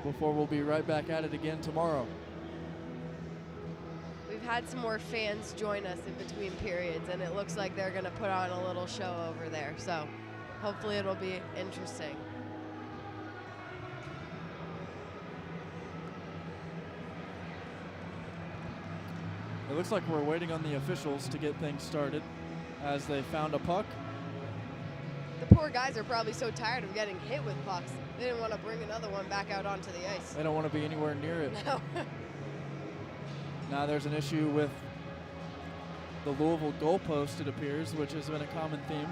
before we'll be right back at it again tomorrow. We've had some more fans join us in between periods, and it looks like they're going to put on a little show over there. So hopefully it'll be interesting. It looks like we're waiting on the officials to get things started as they found a puck. The poor guys are probably so tired of getting hit with pucks, they didn't want to bring another one back out onto the ice. They don't want to be anywhere near it. No. Now there's an issue with the Louisville goalpost, it appears, which has been a common theme.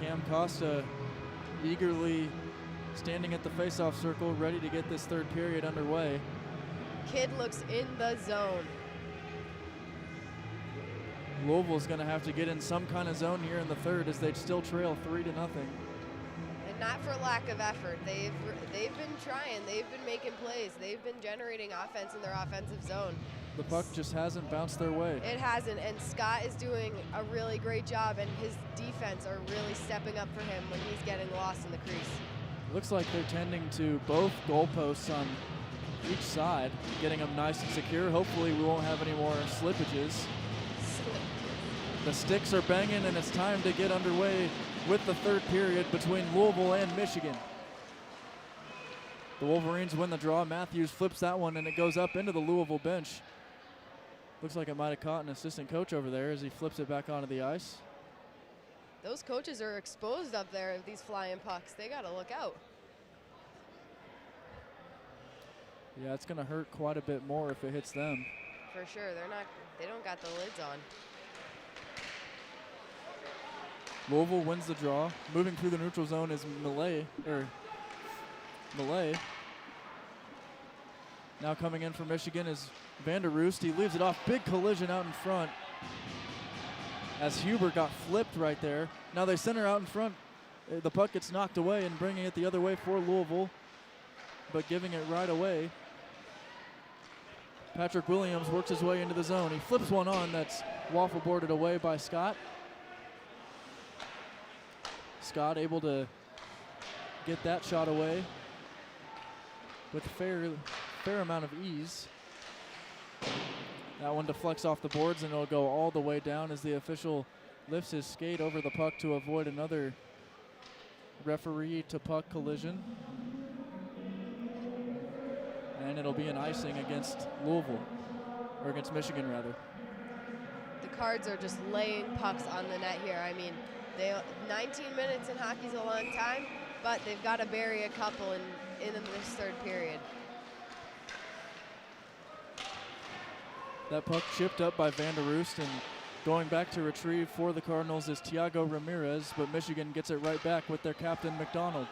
Cam Costa eagerly standing at the faceoff circle, ready to get this 3rd period underway. Kid looks in the zone. Louisville's going to have to get in some kind of zone here in the 3rd as they still trail 3-0. And not for lack of effort. They've been trying. They've been making plays. They've been generating offense in their offensive zone. The puck just hasn't bounced their way. It hasn't, and Scott is doing a really great job, and his defense are really stepping up for him when he's getting lost in the crease. Looks like they're tending to both goalposts on each side, getting them nice and secure. Hopefully we won't have any more slippages. The sticks are banging, and it's time to get underway with the 3rd period between Louisville and Michigan. The Wolverines win the draw. Matthews flips that one, and it goes up into the Louisville bench. Looks like it might have caught an assistant coach over there as he flips it back onto the ice. Those coaches are exposed up there, these flying pucks. They got to look out. Yeah, it's going to hurt quite a bit more if it hits them. For sure. They don't got the lids on. Louisville wins the draw. Moving through the neutral zone is Millay. Now coming in for Michigan is Vander Roost. He leaves it off. Big collision out in front as Huber got flipped right there. Now they center out in front. The puck gets knocked away and bringing it the other way for Louisville, but giving it right away. Patrick Williams works his way into the zone. He flips one on that's waffle boarded away by Scott. Scott able to get that shot away with a fair amount of ease. That one deflects off the boards, and it'll go all the way down as the official lifts his skate over the puck to avoid another referee to puck collision. And it'll be an icing against Louisville, or against Michigan rather. The Cards are just laying pucks on the net here. I mean, 19 minutes in hockey's a long time, but they've got to bury a couple in this 3rd period. That puck chipped up by Vander Roost, and going back to retrieve for the Cardinals is Tiago Ramirez, but Michigan gets it right back with their captain McDonald.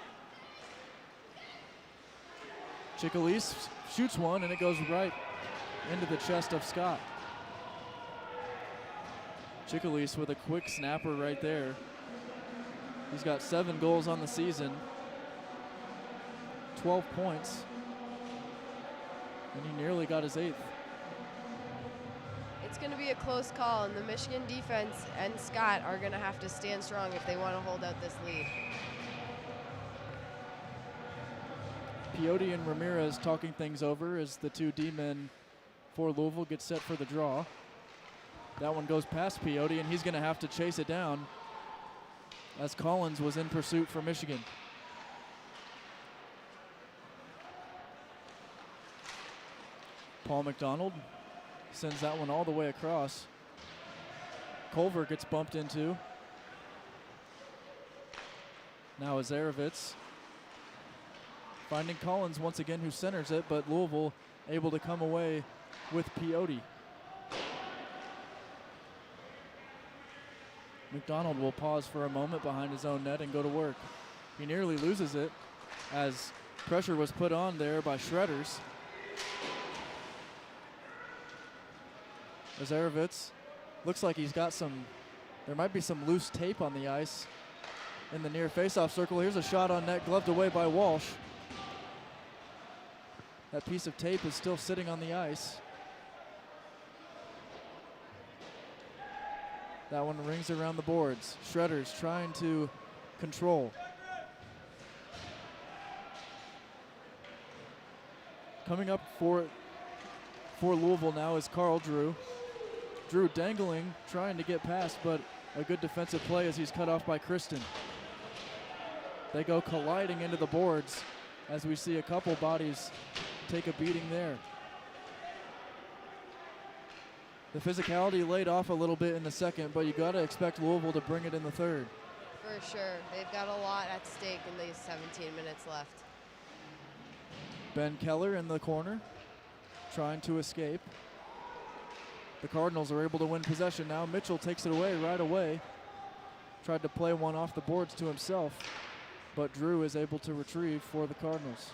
Chickalise shoots one, and it goes right into the chest of Scott. Chickalise with a quick snapper right there. He's got 7 goals on the season, 12 points, and he nearly got his 8th. It's going to be a close call, and the Michigan defense and Scott are going to have to stand strong if they want to hold out this lead. Peyote and Ramirez talking things over as the two D-men for Louisville get set for the draw. That one goes past Peyote, and he's going to have to chase it down as Collins was in pursuit for Michigan. Paul McDonald sends that one all the way across. Culver gets bumped into. Now Azarovitz finding Collins once again, who centers it, but Louisville able to come away with Peyote. McDonald will pause for a moment behind his own net and go to work. He nearly loses it as pressure was put on there by Shredders. Azarovitz looks like he's got there might be some loose tape on the ice in the near faceoff circle. Here's a shot on net, gloved away by Walsh. That piece of tape is still sitting on the ice. That one rings around the boards. Shredders trying to control. Coming up for Louisville now is Carl Drew. Drew dangling, trying to get past, but a good defensive play as he's cut off by Kristen. They go colliding into the boards as we see a couple bodies take a beating there. The physicality laid off a little bit in the second, but you got to expect Louisville to bring it in the third. For sure. They've got a lot at stake in these 17 minutes left. Ben Keller in the corner, trying to escape. The Cardinals are able to win possession now. Mitchell takes it away right away. Tried to play one off the boards to himself, but Drew is able to retrieve for the Cardinals.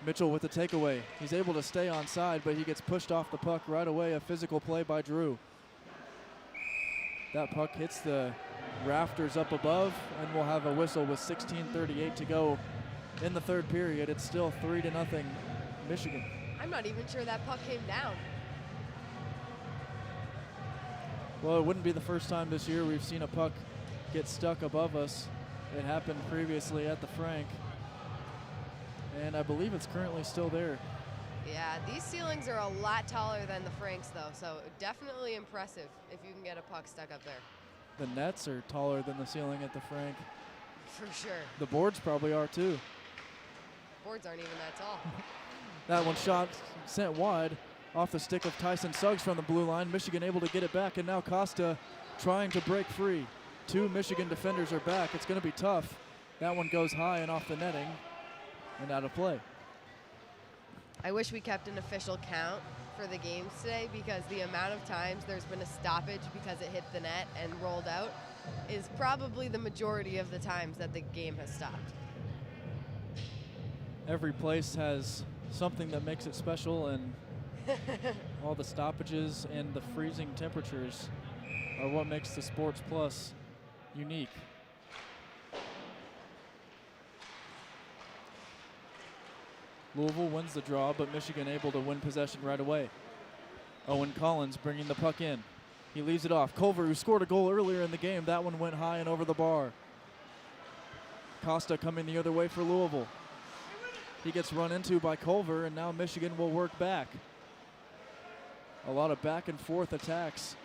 Mitchell with the takeaway. He's able to stay onside, but he gets pushed off the puck right away. A physical play by Drew. That puck hits the rafters up above, and we'll have a whistle with 16:38 to go in the third period. It's still 3-0 Michigan. I'm not even sure that puck came down. Well, it wouldn't be the first time this year we've seen a puck get stuck above us. It happened previously at the Frank, and I believe it's currently still there. Yeah, these ceilings are a lot taller than the Franks, though, so definitely impressive if you can get a puck stuck up there. The nets are taller than the ceiling at the Frank. For sure. The boards probably are too. Boards aren't even that tall. That one shot sent wide off the stick of Tyson Suggs from the blue line. Michigan able to get it back, and now Costa trying to break free. Two Michigan defenders are back. It's going to be tough. That one goes high and off the netting and out of play. I wish we kept an official count for the games today, because the amount of times there's been a stoppage because it hit the net and rolled out is probably the majority of the times that the game has stopped. Every place has something that makes it special, and all the stoppages and the freezing temperatures are what makes the Sports Plus unique. Louisville wins the draw, but Michigan able to win possession right away. Owen Collins bringing the puck in. He leaves it off. Culver, who scored a goal earlier in the game, that one went high and over the bar. Costa coming the other way for Louisville. He gets run into by Culver, and now Michigan will work back. A lot of back and forth attacks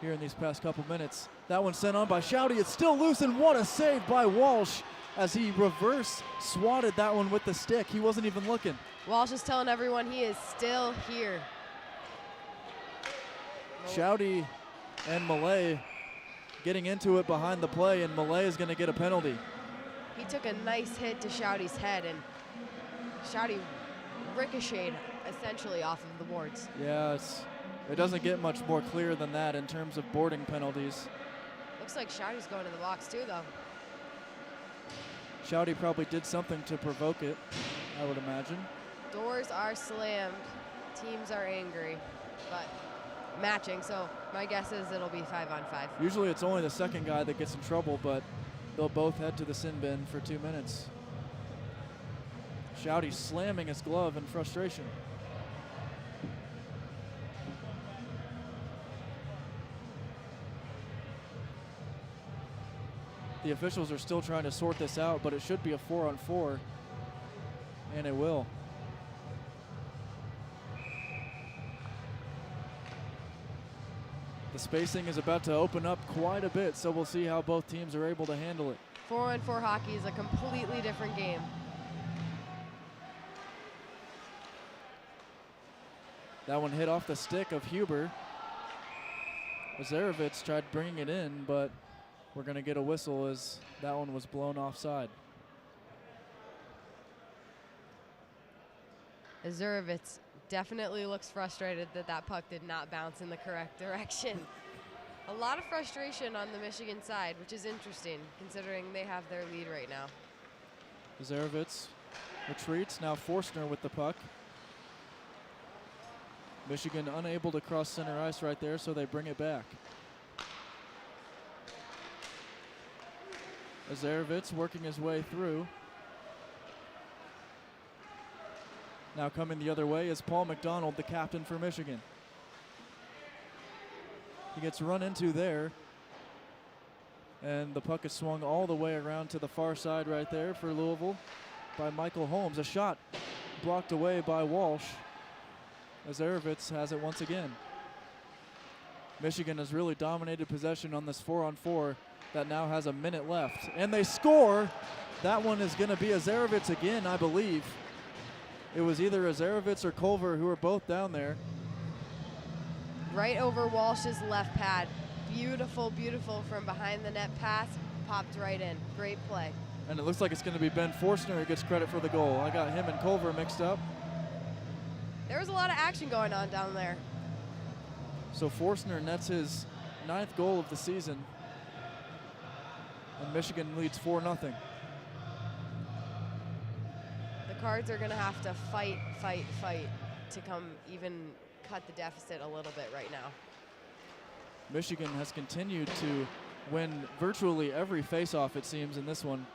here in these past couple minutes. That one sent on by Shouty. It's still loose, and what a save by Walsh as he reverse swatted that one with the stick. He wasn't even looking. Walsh is telling everyone he is still here. Shouty and Malay getting into it behind the play, and Malay is going to get a penalty. He took a nice hit to Shouty's head, and Shouty ricocheted essentially off of the boards. Yeah, it doesn't get much more clear than that in terms of boarding penalties. Looks like Shouty's going to the box too, though. Shouty probably did something to provoke it, I would imagine. Doors are slammed. Teams are angry, but matching, so my guess is it'll be 5-on-5. Usually it's only the second guy that gets in trouble, but they'll both head to the sin bin for 2 minutes. Shouty slamming his glove in frustration. The officials are still trying to sort this out, but it should be a 4-on-4, and it will. The spacing is about to open up quite a bit, so we'll see how both teams are able to handle it. 4-on-4 hockey is a completely different game. That one hit off the stick of Huber. Zarovitz tried bringing it in, but we're going to get a whistle as that one was blown offside. Zarovitz definitely looks frustrated that that puck did not bounce in the correct direction. A lot of frustration on the Michigan side, which is interesting considering they have their lead right now. Zarovitz retreats, now Forstner with the puck. Michigan unable to cross center ice right there, so they bring it back. Zarovitz working his way through. Now coming the other way is Paul McDonald, the captain for Michigan. He gets run into there, and the puck is swung all the way around to the far side right there for Louisville by Michael Holmes. A shot blocked away by Walsh. Zarovitz has it once again. Michigan has really dominated possession on this 4-on-4 that now has a minute left, and they score. That one is going to be a Zarovitz again, I believe. It was either a Zarovitz or Culver who were both down there. Right over Walsh's left pad. Beautiful, beautiful from behind the net pass. Popped right in. Great play. And it looks like it's going to be Ben Forstner who gets credit for the goal. I got him and Culver mixed up. There was a lot of action going on down there. So Forstner nets his 9th goal of the season. And Michigan leads 4-0. The Cards are going to have to fight to come even cut the deficit a little bit right now. Michigan has continued to win virtually every faceoff, it seems, in this one.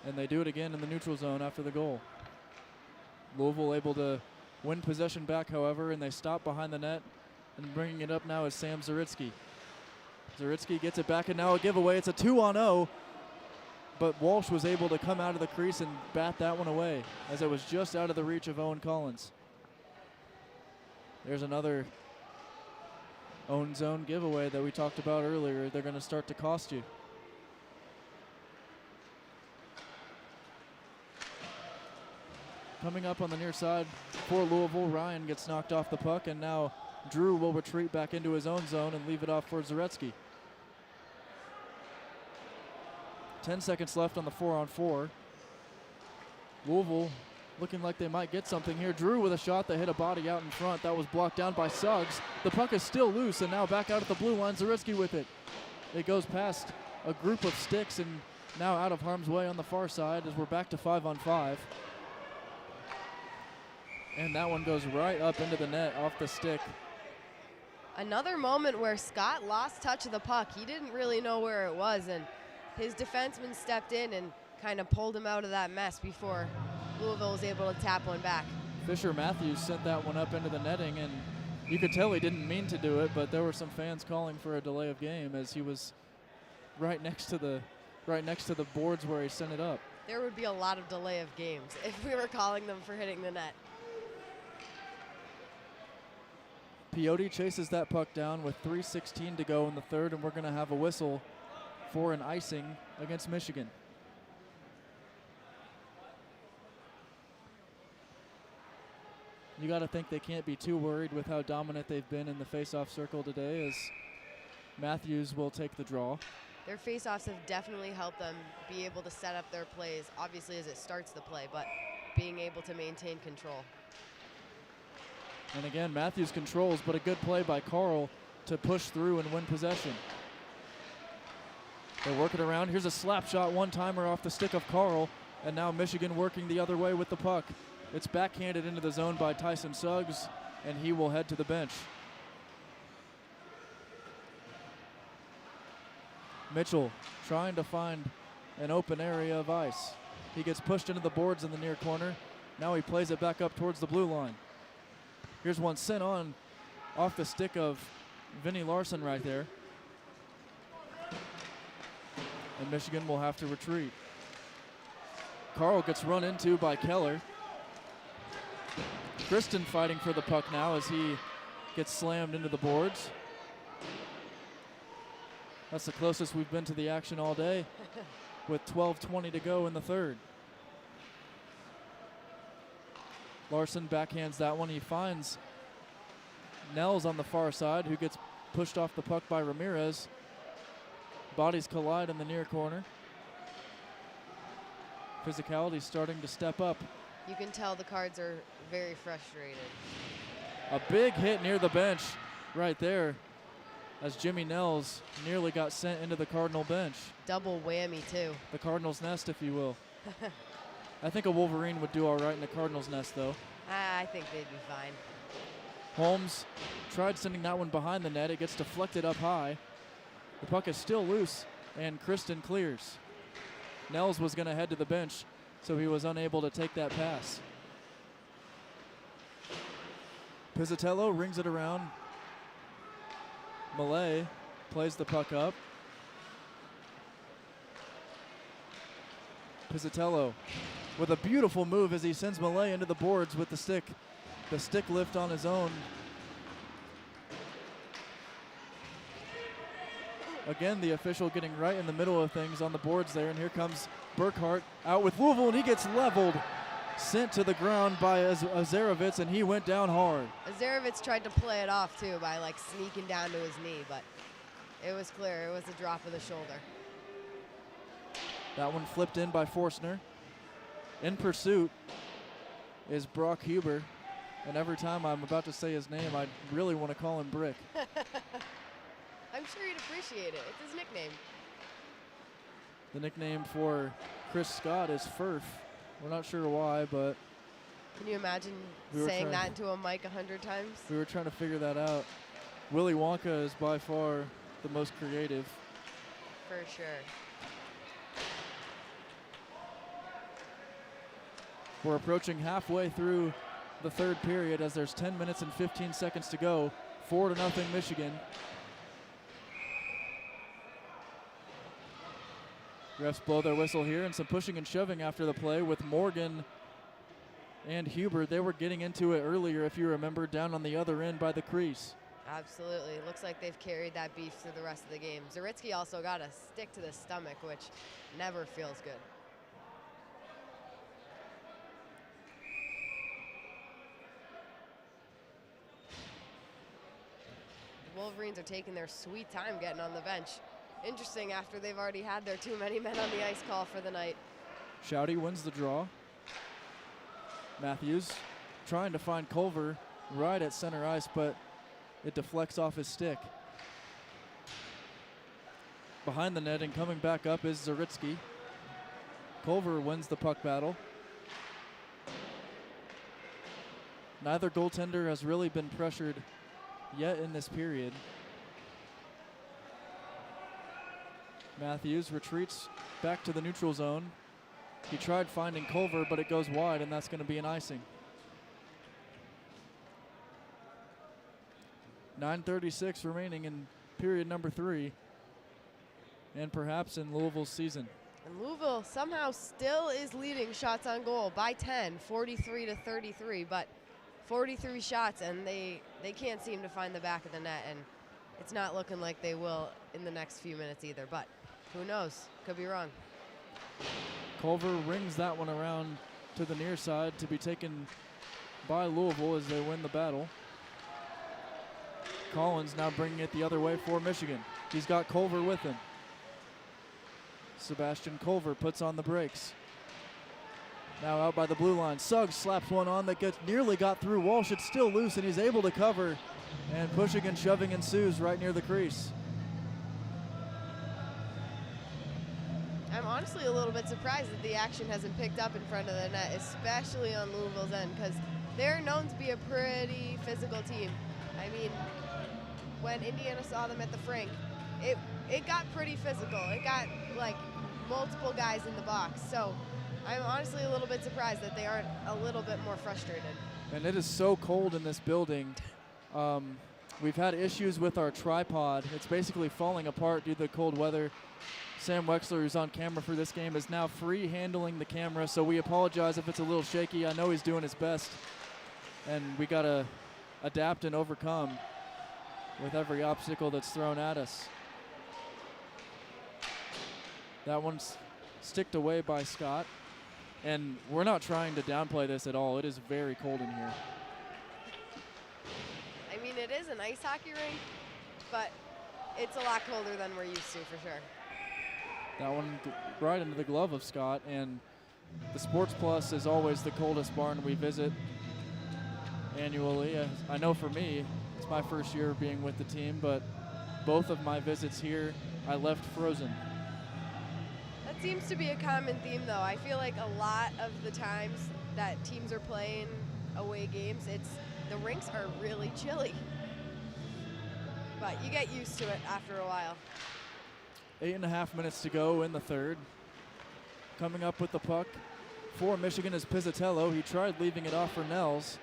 And they do it again in the neutral zone after the goal. Louisville able to win possession back, however, and they stop behind the net. And bringing it up now is Sam Zaritsky. Zaritsky gets it back, and now a giveaway. It's a 2-on-0, but Walsh was able to come out of the crease and bat that one away as it was just out of the reach of Owen Collins. There's another own zone giveaway that we talked about earlier. They're going to start to cost you. Coming up on the near side for Louisville, Ryan gets knocked off the puck, and now Drew will retreat back into his own zone and leave it off for Zaretsky. 10 seconds left on the 4-on-4. Louisville looking like they might get something here. Drew with a shot that hit a body out in front. That was blocked down by Suggs. The puck is still loose, and now back out at the blue line. Zaretsky with it. It goes past a group of sticks and now out of harm's way on the far side as we're back to 5-on-5. And that one goes right up into the net off the stick. Another moment where Scott lost touch of the puck. He didn't really know where it was, and his defenseman stepped in and kind of pulled him out of that mess before Louisville was able to tap one back. Fisher Matthews sent that one up into the netting, and you could tell he didn't mean to do it, but there were some fans calling for a delay of game as he was right next to the boards where he sent it up. There would be a lot of delay of games if we were calling them for hitting the net. Piotti chases that puck down with 3:16 to go in the third, and we're going to have a whistle for an icing against Michigan. You got to think they can't be too worried with how dominant they've been in the face-off circle today, as Matthews will take the draw. Their face-offs have definitely helped them be able to set up their plays, obviously as it starts the play, but being able to maintain control. And again, Matthews controls, but a good play by Carl to push through and win possession. They're working around. Here's a slap shot, one-timer off the stick of Carl, and now Michigan working the other way with the puck. It's backhanded into the zone by Tyson Suggs, and he will head to the bench. Mitchell trying to find an open area of ice. He gets pushed into the boards in the near corner. Now he plays it back up towards the blue line. Here's one sent on off the stick of Vinnie Larson right there. and Michigan will have to retreat. Carl gets run into by Keller. Kristen fighting for the puck now as he gets slammed into the boards. That's the closest we've been to the action all day with 12:20 to go in the third. Larson backhands that one. He finds Nels on the far side, who gets pushed off the puck by Ramirez. Bodies collide in the near corner. Physicality starting to step up. You can tell the Cards are very frustrated. A big hit near the bench right there as Jimmy Nels nearly got sent into the Cardinal bench. Double whammy, too. The Cardinals nest, if you will. I think a Wolverine would do all right in the Cardinals nest, though. I think they'd be fine. Holmes tried sending that one behind the net. It gets deflected up high. The puck is still loose, and Kristen clears. Nels was going to head to the bench, so he was unable to take that pass. Pizzatello rings it around. Malay plays the puck up. Pizzatello with a beautiful move as he sends Malay into the boards with the stick lift on his own. Again, the official getting right in the middle of things on the boards there, and here comes Burkhart out with Louisville, and he gets leveled, sent to the ground by Azarovitz, and he went down hard. Azarovitz tried to play it off, too, by, like, sneaking down to his knee, but it was clear. It was a drop of the shoulder. That one flipped in by Forstner. In pursuit is Brock Huber, and every time I'm about to say his name, I really want to call him Brick. I'm sure he'd appreciate it. It's his nickname. The nickname for Chris Scott is Furf. We're not sure why, but can you imagine saying that into a mic 100 times? We were trying to figure that out. Willy Wonka is by far the most creative. For sure. We're approaching halfway through the third period as there's 10 minutes and 15 seconds to go. 4-0 Michigan. Refs blow their whistle here, and some pushing and shoving after the play with Morgan and Huber. They were getting into it earlier, if you remember, down on the other end by the crease. Absolutely. Looks like they've carried that beef through the rest of the game. Zaritsky also got a stick to the stomach, which never feels good. The Wolverines are taking their sweet time getting on the bench. Interesting after they've already had their too many men on the ice call for the night. Shouty wins the draw. Matthews trying to find Culver right at center ice, but it deflects off his stick. Behind the net and coming back up is Zaritsky. Culver wins the puck battle. Neither goaltender has really been pressured yet in this period. Matthews retreats back to the neutral zone. He tried finding Culver, but it goes wide, and that's going to be an icing. 9:36 remaining in period number 3, and perhaps in Louisville's season. And Louisville somehow still is leading shots on goal by 10, 43-33, but 43 shots, and they can't seem to find the back of the net, and it's not looking like they will in the next few minutes either, but who knows? Could be wrong. Culver rings that one around to the near side to be taken by Louisville as they win the battle. Collins now bringing it the other way for Michigan. He's got Culver with him. Sebastian Culver puts on the brakes. Now out by the blue line. Suggs slaps one on that nearly got through Walsh. It's still loose, and he's able to cover. And pushing and shoving ensues right near the crease. I'm honestly a little bit surprised that the action hasn't picked up in front of the net, especially on Louisville's end, because they're known to be a pretty physical team. I mean, when Indiana saw them at the Frank, it got pretty physical. It got, like, multiple guys in the box. So I'm honestly a little bit surprised that they aren't a little bit more frustrated. And it is so cold in this building. We've had issues with our tripod. It's basically falling apart due to the cold weather. Sam Weixler, who's on camera for this game, is now free handling the camera, so we apologize if it's a little shaky. I know he's doing his best, and we got to adapt and overcome with every obstacle that's thrown at us. That one's sticked away by Scott, and we're not trying to downplay this at all. It is very cold in here. I mean, it is an ice hockey rink, but it's a lot colder than we're used to, for sure. That one right into the glove of Scott, and the SportsPlus is always the coldest barn we visit annually. I know for me, it's my first year being with the team, but both of my visits here, I left frozen. That seems to be a common theme, though. I feel like a lot of the times that teams are playing away games, the rinks are really chilly. But you get used to it after a while. 8.5 minutes to go in the third. Coming up with the puck for Michigan is Pizzatello. He tried leaving it off for Nels.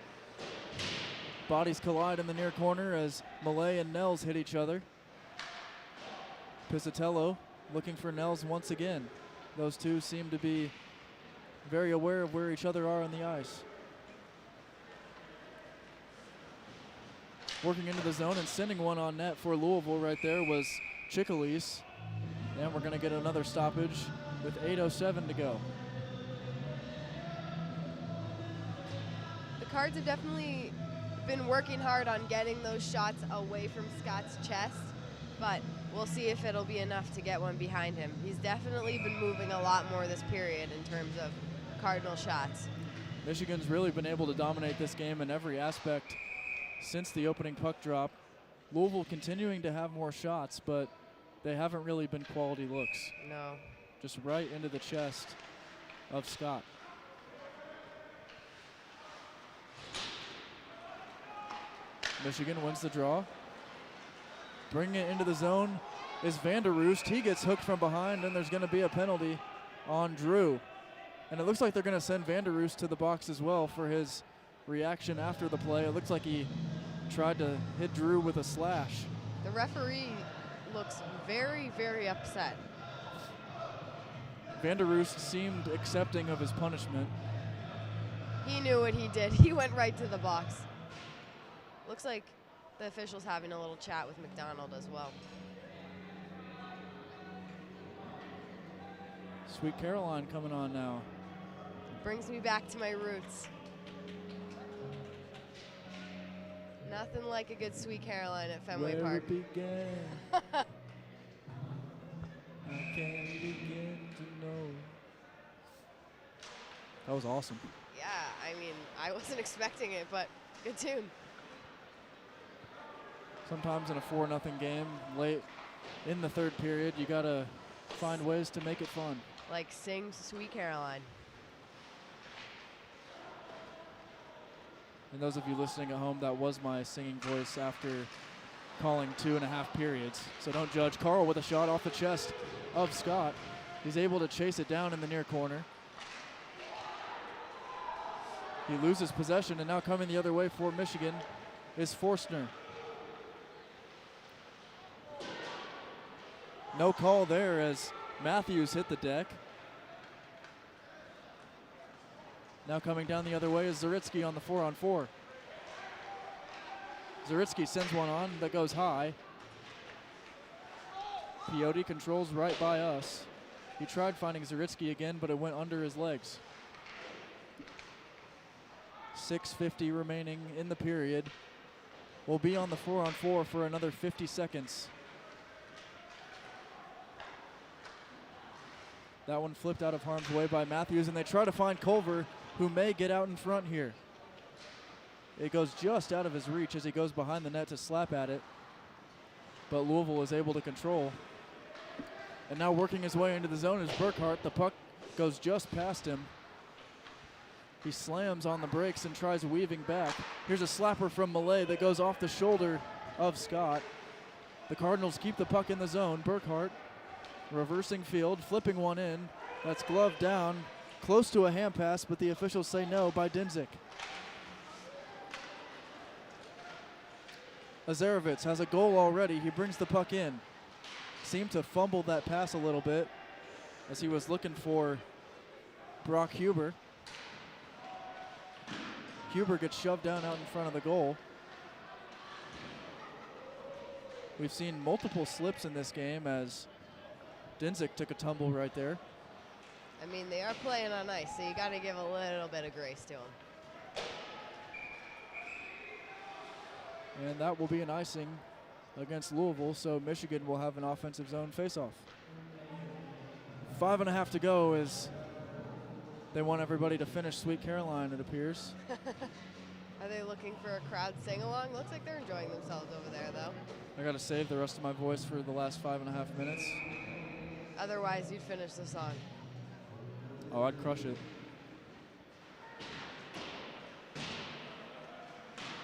Bodies collide in the near corner as Millay and Nels hit each other. Pizzatello looking for Nels once again. Those two seem to be very aware of where each other are on the ice. Working into the zone and sending one on net for Louisville right there was Chickalese. And we're going to get another stoppage with 8:07 to go. The Cards have definitely been working hard on getting those shots away from Scott's chest, but we'll see if it'll be enough to get one behind him. He's definitely been moving a lot more this period in terms of Cardinal shots. Michigan's really been able to dominate this game in every aspect since the opening puck drop. Louisville continuing to have more shots, but they haven't really been quality looks. No. Just right into the chest of Scott. Michigan wins the draw. Bringing it into the zone is Vanderoost. He gets hooked from behind, and there's going to be a penalty on Drew. And it looks like they're going to send Vanderoost to the box as well for his reaction after the play. It looks like he tried to hit Drew with a slash. The referee looks very, very upset. Vanderoost seemed accepting of his punishment. He knew what he did. He went right to the box. Looks like the official's having a little chat with McDonald as well. Sweet Caroline coming on now. Brings me back to my roots. Nothing like a good Sweet Caroline at Fenway Where Park. it began, I can't begin to know. That was awesome. Yeah, I mean, I wasn't expecting it, but good tune. Sometimes in a 4-0 game, late in the third period, you gotta find ways to make it fun. Like sing Sweet Caroline. And those of you listening at home, that was my singing voice after calling 2.5 periods. So don't judge. Carl with a shot off the chest of Scott. He's able to chase it down in the near corner. He loses possession, and now coming the other way for Michigan is Forstner. No call there as Matthews hit the deck. Now coming down the other way is Zaritsky on the 4-on-4. Zaritsky sends one on that goes high. Piotti controls right by us. He tried finding Zaritsky again, but it went under his legs. 6:50 remaining in the period. We'll be on the 4-on-4 for another 50 seconds. That one flipped out of harm's way by Matthews, and they try to find Culver, who may get out in front here. It goes just out of his reach as he goes behind the net to slap at it. But Louisville is able to control. And now working his way into the zone is Burkhart. The puck goes just past him. He slams on the brakes and tries weaving back. Here's a slapper from Millay that goes off the shoulder of Scott. The Cardinals keep the puck in the zone. Burkhart reversing field, flipping one in. That's gloved down, close to a hand pass, but the officials say no by Dinzik. Azarovitz has a goal already. He brings the puck in. seemed to fumble that pass a little bit as he was looking for Brock Huber. Huber gets shoved down out in front of the goal. We've seen multiple slips in this game as Dinzik took a tumble right there. I mean, they are playing on ice, so you got to give a little bit of grace to them. And that will be an icing against Louisville, so Michigan will have an offensive zone faceoff. 5.5 to go as they want everybody to finish Sweet Caroline, it appears. Are they looking for a crowd sing-along? Looks like they're enjoying themselves over there, though. I got to save the rest of my voice for the last 5.5 minutes. Otherwise, you'd finish the song. Oh, I'd crush it.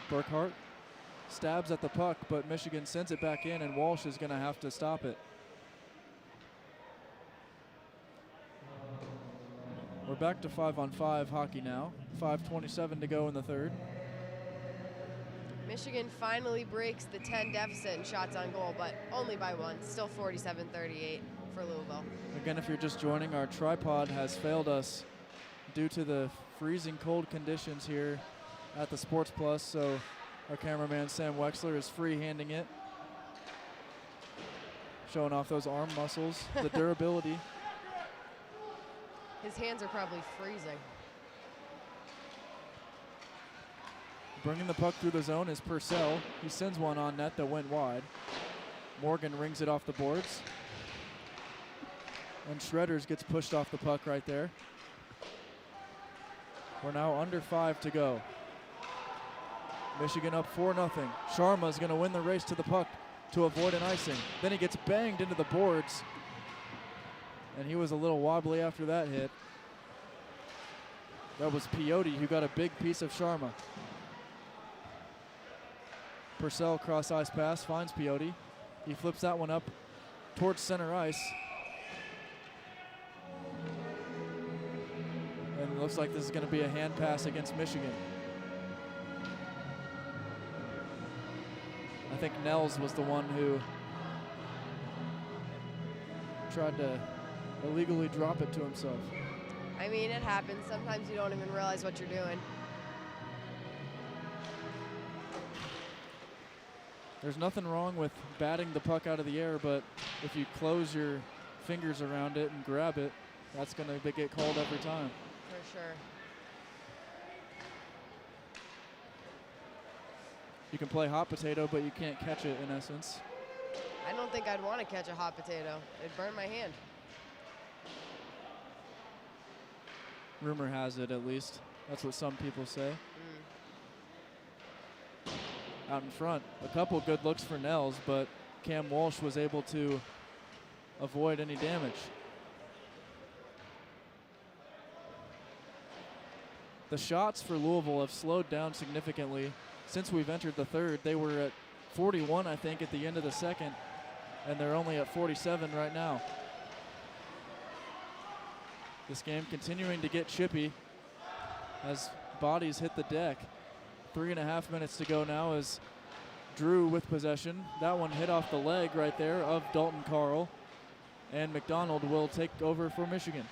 Burkhart stabs at the puck, but Michigan sends it back in, and Walsh is going to have to stop it. We're back to 5-on-5 hockey now. 5:27 to go in the third. Michigan finally breaks the 10 deficit in shots on goal, but only by one. Still 47-38 for Louisville. Again, if you're just joining, our tripod has failed us due to the freezing cold conditions here at the SportsPlus, so our cameraman Sam Weixler is free-handing it, showing off those arm muscles, the durability. His hands are probably freezing. Bringing the puck through the zone is Purcell. He sends one on net that went wide. Morgan rings it off the boards. And Shredders gets pushed off the puck right there. We're now under 5 to go. Michigan up 4-0. Sharma's going to win the race to the puck to avoid an icing. Then he gets banged into the boards. And he was a little wobbly after that hit. That was Piotti who got a big piece of Sharma. Purcell cross ice pass, finds Piotti. He flips that one up towards center ice. And it looks like this is going to be a hand pass against Michigan. I think Nels was the one who tried to illegally drop it to himself. I mean, it happens. Sometimes you don't even realize what you're doing. There's nothing wrong with batting the puck out of the air, but if you close your fingers around it and grab it, that's going to get called every time. For sure. You can play hot potato, but you can't catch it in essence. I don't think I'd want to catch a hot potato. It'd burn my hand. Rumor has it, at least. That's what some people say. Out in front, a couple good looks for Nels, but Cam Walsh was able to avoid any damage. The shots for Louisville have slowed down significantly since we've entered the third. They were at 41, I think, at the end of the second, and they're only at 47 right now. This game continuing to get chippy as bodies hit the deck. 3.5 minutes to go now as Drew with possession. That one hit off the leg right there of Dalton Carl, and McDonald will take over for Michigan.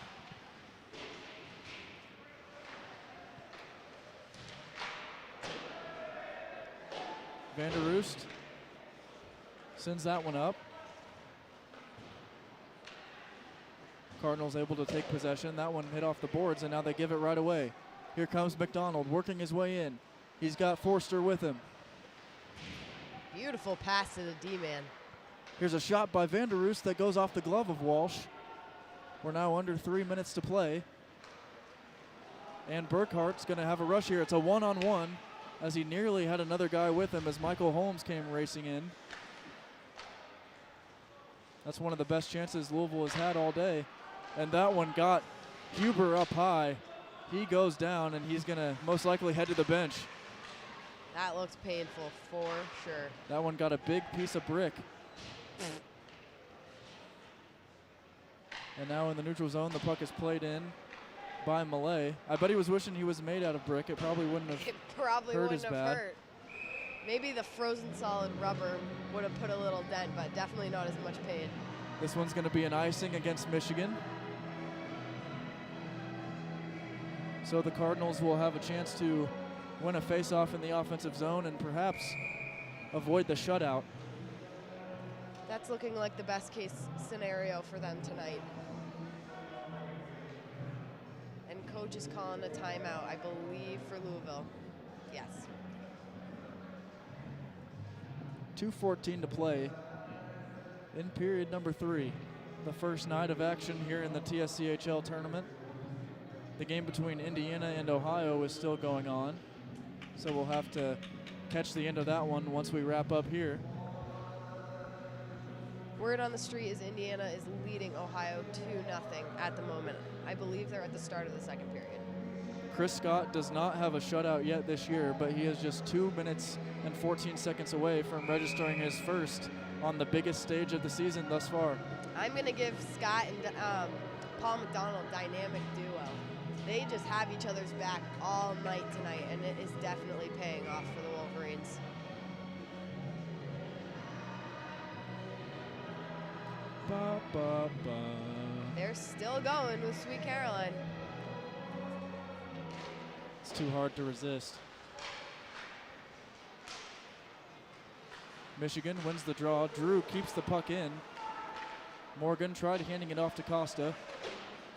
Vanderoost sends that one up. Cardinals able to take possession. That one hit off the boards, and now they give it right away. Here comes McDonald working his way in. He's got Forster with him. Beautiful pass to the D-man. Here's a shot by Vanderoost that goes off the glove of Walsh. We're now under 3 minutes to play. And Burkhart's going to have a rush here. It's a one-on-one as he nearly had another guy with him as Michael Holmes came racing in. That's one of the best chances Louisville has had all day. And that one got Huber up high. He goes down, and he's going to most likely head to the bench. That looks painful for sure. That one got a big piece of brick. And now in the neutral zone, the puck is played in by Malay. I bet he was wishing he was made out of brick. It probably wouldn't have It probably hurt wouldn't as have bad. hurt. Maybe the frozen solid rubber would have put a little dent, but definitely not as much pain. This one's going to be an icing against Michigan. So the Cardinals will have a chance to win a face-off in the offensive zone and perhaps avoid the shutout. That's looking like the best case scenario for them tonight. And coach is calling a timeout, I believe, for Louisville. Yes. 2:14 to play in period number 3. The first night of action here in the TSCHL tournament. The game between Indiana and Ohio is still going on, so we'll have to catch the end of that one once we wrap up here. Word on the street is Indiana is leading Ohio 2-0 at the moment. I believe they're at the start of the second period. Chris Scott does not have a shutout yet this year, but he is just 2 minutes and 14 seconds away from registering his first on the biggest stage of the season thus far. I'm going to give Scott and Paul McDonald dynamic duo. They just have each other's back all night tonight, and it is definitely paying off for the Wolverines. Ba, ba, ba. They're still going with Sweet Caroline. It's too hard to resist. Michigan wins the draw. Drew keeps the puck in. Morgan tried handing it off to Costa.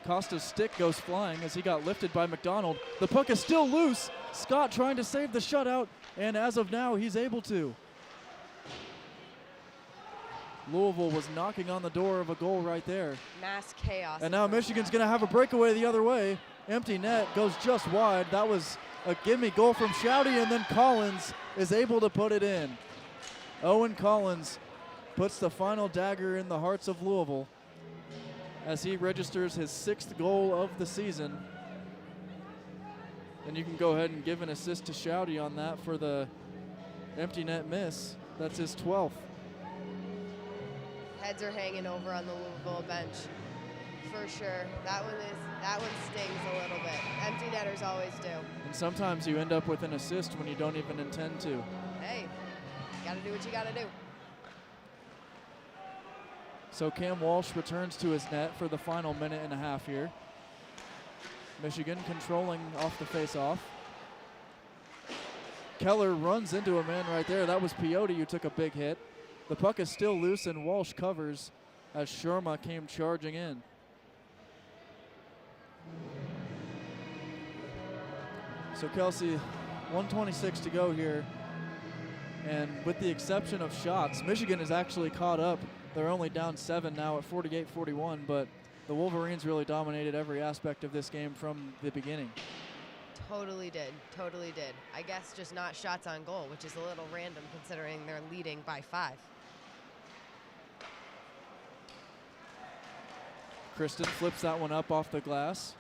Costa's stick goes flying as he got lifted by McDonald. The puck is still loose. Scott trying to save the shutout, and as of now, he's able to. Louisville was knocking on the door of a goal right there. Mass chaos. And now Michigan's going to have a breakaway the other way. Empty net goes just wide. That was a gimme goal from Shouty, and then Collins is able to put it in. Owen Collins puts the final dagger in the hearts of Louisville as he registers his 6th goal of the season. And you can go ahead and give an assist to Shouty on that for the empty net miss. That's his 12th. Heads are hanging over on the Louisville bench, for sure. That one stings a little bit. Empty netters always do. And sometimes you end up with an assist when you don't even intend to. Hey, gotta do what you gotta do. So Cam Walsh returns to his net for the final minute and a half here. Michigan controlling off the face-off. Keller runs into a man right there. That was Peyote who took a big hit. The puck is still loose and Walsh covers as Sharma came charging in. So Kelsey, 1:26 to go here. And with the exception of shots, Michigan is actually caught up. They're only down 7 now at 48-41, but the Wolverines really dominated every aspect of this game from the beginning. Totally did. I guess just not shots on goal, which is a little random considering they're leading by 5. Kristen flips that one up off the glass.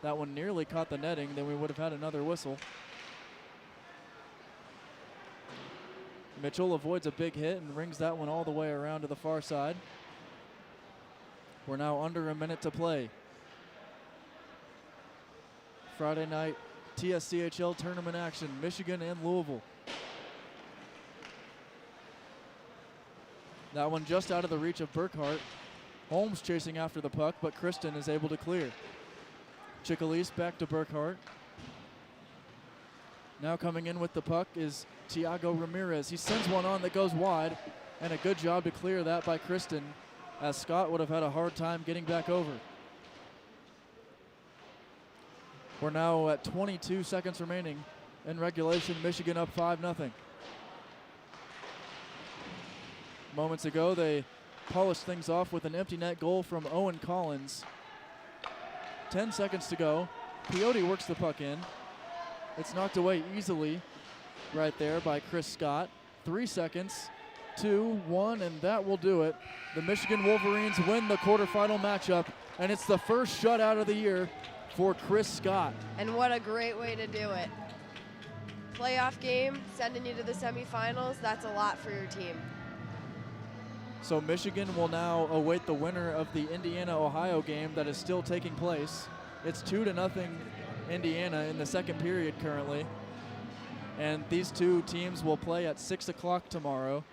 That one nearly caught the netting, then we would have had another whistle. Mitchell avoids a big hit and rings that one all the way around to the far side. We're now under a minute to play. Friday night TSCHL tournament action, Michigan and Louisville. That one just out of the reach of Burkhart. Holmes chasing after the puck, but Kristen is able to clear. Chickalise back to Burkhart. Now coming in with the puck is Thiago Ramirez. He sends one on that goes wide, and a good job to clear that by Kristen, as Scott would have had a hard time getting back over. We're now at 22 seconds remaining in regulation. Michigan up 5-0. Moments ago, they polished things off with an empty net goal from Owen Collins. 10 seconds to go. Peyote works the puck in. It's knocked away easily right there by Chris Scott. 3 seconds, 2, 1, and that will do it. The Michigan Wolverines win the quarterfinal matchup, and it's the first shutout of the year for Chris Scott. And what a great way to do it. Playoff game, sending you to the semifinals, that's a lot for your team. So Michigan will now await the winner of the Indiana-Ohio game that is still taking place. It's 2-0 Indiana in the second period currently. And these two teams will play at 6 o'clock tomorrow.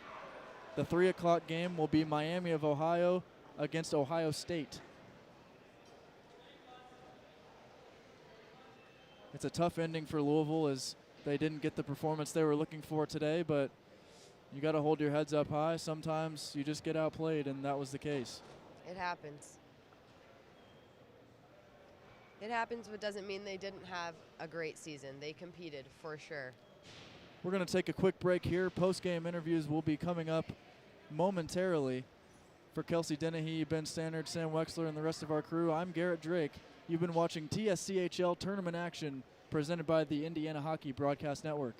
The 3 o'clock game will be Miami of Ohio against Ohio State. It's a tough ending for Louisville as they didn't get the performance they were looking for today, but you got to hold your heads up high. Sometimes you just get outplayed, and that was the case. It happens. It happens, but doesn't mean they didn't have a great season. They competed for sure. We're going to take a quick break here. Post-game interviews will be coming up momentarily. For Kelsey, Dennehy, Ben Stannard, Sam Weixler, and the rest of our crew, I'm Garrett Drake. You've been watching TSCHL Tournament Action presented by the Indiana Hockey Broadcast Network.